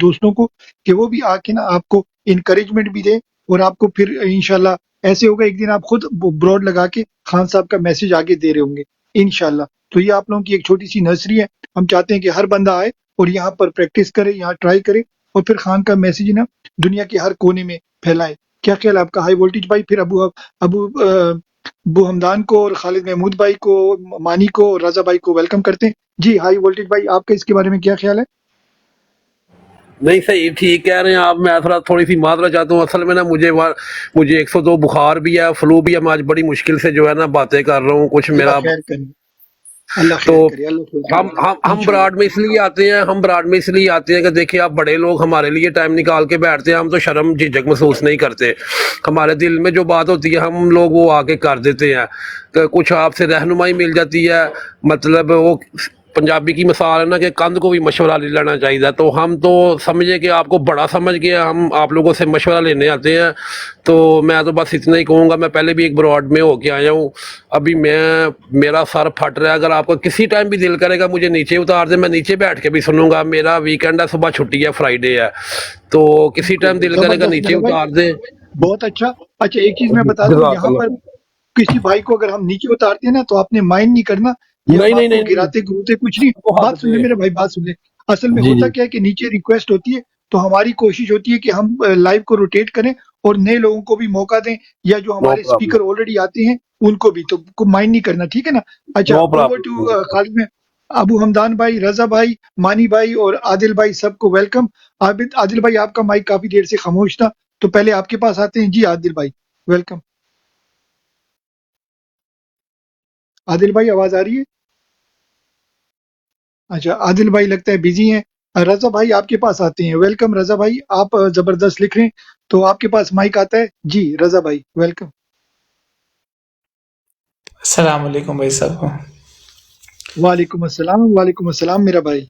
[SPEAKER 2] دوستوں کو، کہ وہ بھی آ کے نا آپ کو انکریجمنٹ بھی دیں. اور آپ کو پھر انشاءاللہ ایسے ہوگا ایک دن آپ خود براڈ لگا کے خان صاحب کا میسج آگے دے رہے ہوں گے انشاءاللہ. تو یہ آپ لوگوں کی ایک چھوٹی سی نرسری ہے. ہم چاہتے ہیں کہ ہر بندہ آئے اور یہاں پر پریکٹس کرے، یہاں ٹرائی کرے اور پھر خان کا میسج نا دنیا کے ہر کونے میں پھیلائے. کیا خیال ہے آپ کا ہائی وولٹیج بھائی؟ پھر ابو حمدان کو اور خالد محمود بھائی کو، مانی کو اور رضا بھائی کو ویلکم کرتے ہیں. جی ہائی وولٹیج بھائی، آپ کا اس کے بارے میں کیا خیال ہے؟
[SPEAKER 3] نہیں صحیح ٹھیک کہہ رہے ہیں آپ. میں تھوڑی سی معذرت چاہتا ہوں. اصل میں نا مجھے 102 بخار بھی ہے، فلو بھی ہے. میں آج بڑی مشکل سے جو ہے نا باتیں کر رہا ہوں. کچھ
[SPEAKER 2] اللہ
[SPEAKER 3] میرا
[SPEAKER 2] خیر کرے، اللہ
[SPEAKER 3] تو
[SPEAKER 2] خیر کرے، اللہ خیر
[SPEAKER 3] ہم
[SPEAKER 2] کرے
[SPEAKER 3] ہم ہم
[SPEAKER 2] انشاءاللہ.
[SPEAKER 3] براڈ میں اس لیے آتے ہیں کہ دیکھیں آپ بڑے لوگ ہمارے لیے ٹائم نکال کے بیٹھتے ہیں. ہم تو شرم جھجک محسوس نہیں کرتے. ہمارے دل میں جو بات ہوتی ہے ہم لوگ وہ آ کے کر دیتے ہیں. کہ کچھ آپ سے رہنمائی مل جاتی ہے. مطلب وہ پنجابی کی مثال ہے نا کہ کند کو بھی مشورہ لے لینا چاہیے. تو ہم تو سمجھے کہ آپ کو بڑا سمجھ کے ہم آپ لوگوں سے مشورہ لینے آتے ہیں. تو میں تو بس اتنا ہی کہوں گا. میں پہلے بھی ایک براڈ میں ہو کے آیا ہوں. ابھی میرا سر پھٹ رہا ہے. اگر آپ کو کسی ٹائم بھی دل کرے گا مجھے نیچے اتار دیں، میں نیچے بیٹھ کے بھی سنوں گا. میرا ویکینڈ ہے، صبح چھٹی ہے، فرائیڈے ہے. تو کسی ٹائم دل کرے گا
[SPEAKER 2] زبردست
[SPEAKER 3] نیچے
[SPEAKER 2] میرا بھائی،
[SPEAKER 3] اتار دیں.
[SPEAKER 2] بہت اچھا. اچھا ایک چیز میں بتا دوں،
[SPEAKER 3] جزاک
[SPEAKER 2] یہاں
[SPEAKER 3] اللہ.
[SPEAKER 2] پر کسی بھائی کو اگر ہم نیچے اتارتے ہیں نا تو آپ نے مائنڈ نہیں کرنا، یہ
[SPEAKER 3] نہیں
[SPEAKER 2] ہم
[SPEAKER 3] نہیں
[SPEAKER 2] آپ کو
[SPEAKER 3] نہیں نہیں،
[SPEAKER 2] گراتے گروتے کچھ نہیں.
[SPEAKER 3] وہ حد
[SPEAKER 2] بات سن لیں
[SPEAKER 3] پہ.
[SPEAKER 2] میرے بھائی، بات سن لیں. اصل میں
[SPEAKER 3] جی
[SPEAKER 2] ہوتا
[SPEAKER 3] جی،
[SPEAKER 2] کیا ہے کہ نیچے ریکویسٹ ہوتی ہے تو ہماری کوشش ہوتی ہے کہ ہم لائیو کو روٹیٹ کریں اور نئے لوگوں کو بھی موقع دیں، یا جو
[SPEAKER 3] نو
[SPEAKER 2] ہمارے
[SPEAKER 3] پرابلم،
[SPEAKER 2] اسپیکر آلریڈی آتے ہیں ان کو بھی. تو مائنڈ نہیں کرنا، ٹھیک ہے نا؟ اچھا
[SPEAKER 3] نو
[SPEAKER 2] اوور ٹو
[SPEAKER 3] پرابلم.
[SPEAKER 2] خالد میں ابو حمدان بھائی، رضا بھائی، مانی بھائی اور عادل بھائی، سب کو ویلکم. عادل بھائی آپ کا مائک کافی دیر سے خاموش تھا تو پہلے آپ کے پاس آتے ہیں. جی عادل بھائی ویلکم. عادل بھائی آواز آ رہی ہے؟ اچھا عادل بھائی لگتا ہے بزی ہیں. رضا بھائی آپ کے پاس آتے ہیں. ویلکم رضا بھائی، آپ زبردست لکھ رہے ہیں تو آپ کے پاس مائک آتا ہے. جی رضا بھائی ویلکم.
[SPEAKER 7] السلام علیکم بھائی صاحب.
[SPEAKER 2] وعلیکم السلام، وعلیکم السلام میرا بھائی.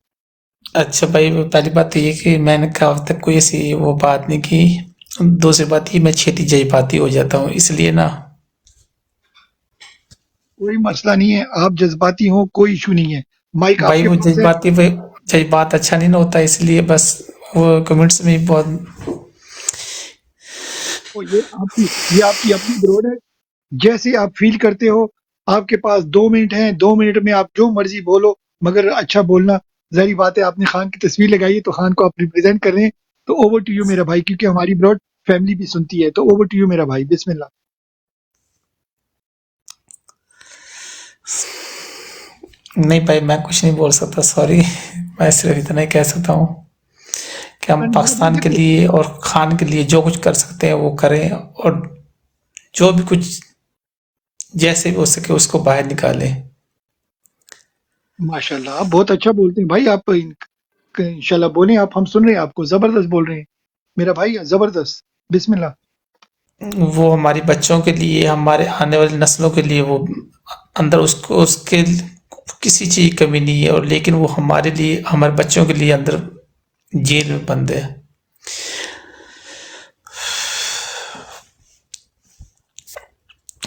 [SPEAKER 7] اچھا بھائی، پہلی بات تو یہ کہ میں نے کہا اب تک کوئی ایسی وہ بات نہیں کی. دوسری بات یہ میں چھیتی جذباتی ہو جاتا ہوں، اس لیے نا.
[SPEAKER 2] کوئی مسئلہ نہیں ہے، آپ جذباتی ہوں کوئی ایشو نہیں ہے. مائک آپ
[SPEAKER 7] بھائی
[SPEAKER 2] کے
[SPEAKER 7] وہ
[SPEAKER 2] پاس ہے.
[SPEAKER 7] جذبات اچھا نہیں نہ ہوتا، اس لیے بس وہ کمنٹس میں بہت.
[SPEAKER 2] یہ آپ کی اپنی گروڈ ہے، جیسے آپ فیل کرتے ہو. آپ کے پاس 2 منٹ ہیں، 2 منٹ میں آپ جو مرضی بولو، مگر اچھا بولنا. ظاہری بات ہے آپ نے خان کی تصویر لگائی ہے تو خان کو آپ ریپرزینٹ کر رہے ہیں. تو اوور ٹو یو میرا بھائی، کیونکہ ہماری براڈ فیملی بھی سنتی ہے. تو اوور ٹو یو میرا بھائی، بسم اللہ.
[SPEAKER 7] نہیں بھائی میں کچھ نہیں بول سکتا، سوری. میں صرف اتنا ہی کہہ سکتا ہوں کہ ہم
[SPEAKER 2] میرا بھائی
[SPEAKER 7] پاکستان کے
[SPEAKER 2] دیکھو،
[SPEAKER 7] لیے اور خان کے لیے جو کچھ کر سکتے ہیں وہ کریں، اور جو بھی کچھ جیسے بھی ہو سکے اس کو باہر نکالیں.
[SPEAKER 2] ماشاء اللہ آپ بہت اچھا بولتے ہیں بھائی. آپ انشاءاللہ بولیں، آپ ہم سن رہے ہیں آپ کو. زبردست بول رہے ہیں میرا بھائی، زبردست. بسم اللہ.
[SPEAKER 7] وہ ہماری بچوں کے لیے، ہمارے آنے والی نسلوں کے لیے، وہ اندر اس کے کسی چیز کی کمی نہیں ہے، اور لیکن وہ ہمارے لیے، ہمارے بچوں کے لیے اندر جیل میں بند ہے.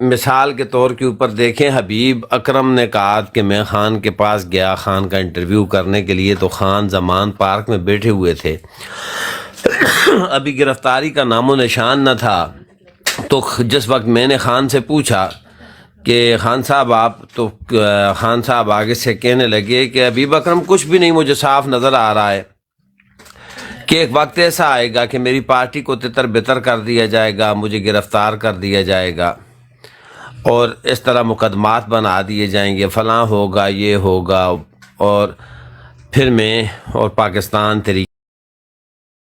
[SPEAKER 8] مثال کے طور کے اوپر دیکھیں، حبیب اکرم نے کہا کہ میں خان کے پاس گیا خان کا انٹرویو کرنے کے لیے، تو خان زمان پارک میں بیٹھے ہوئے تھے، ابھی گرفتاری کا نام و نشان نہ تھا۔ تو جس وقت میں نے خان سے پوچھا کہ خان صاحب آپ، تو خان صاحب آگے سے کہنے لگے کہ حبیب اکرم کچھ بھی نہیں مجھے صاف نظر آ رہا ہے کہ ایک وقت ایسا آئے گا کہ میری پارٹی کو تتر بتر کر دیا جائے گا، مجھے گرفتار کر دیا جائے گا اور اس طرح مقدمات بنا دیے جائیں گے، فلاں ہوگا، یہ ہوگا، اور پھر میں اور پاکستان تحریک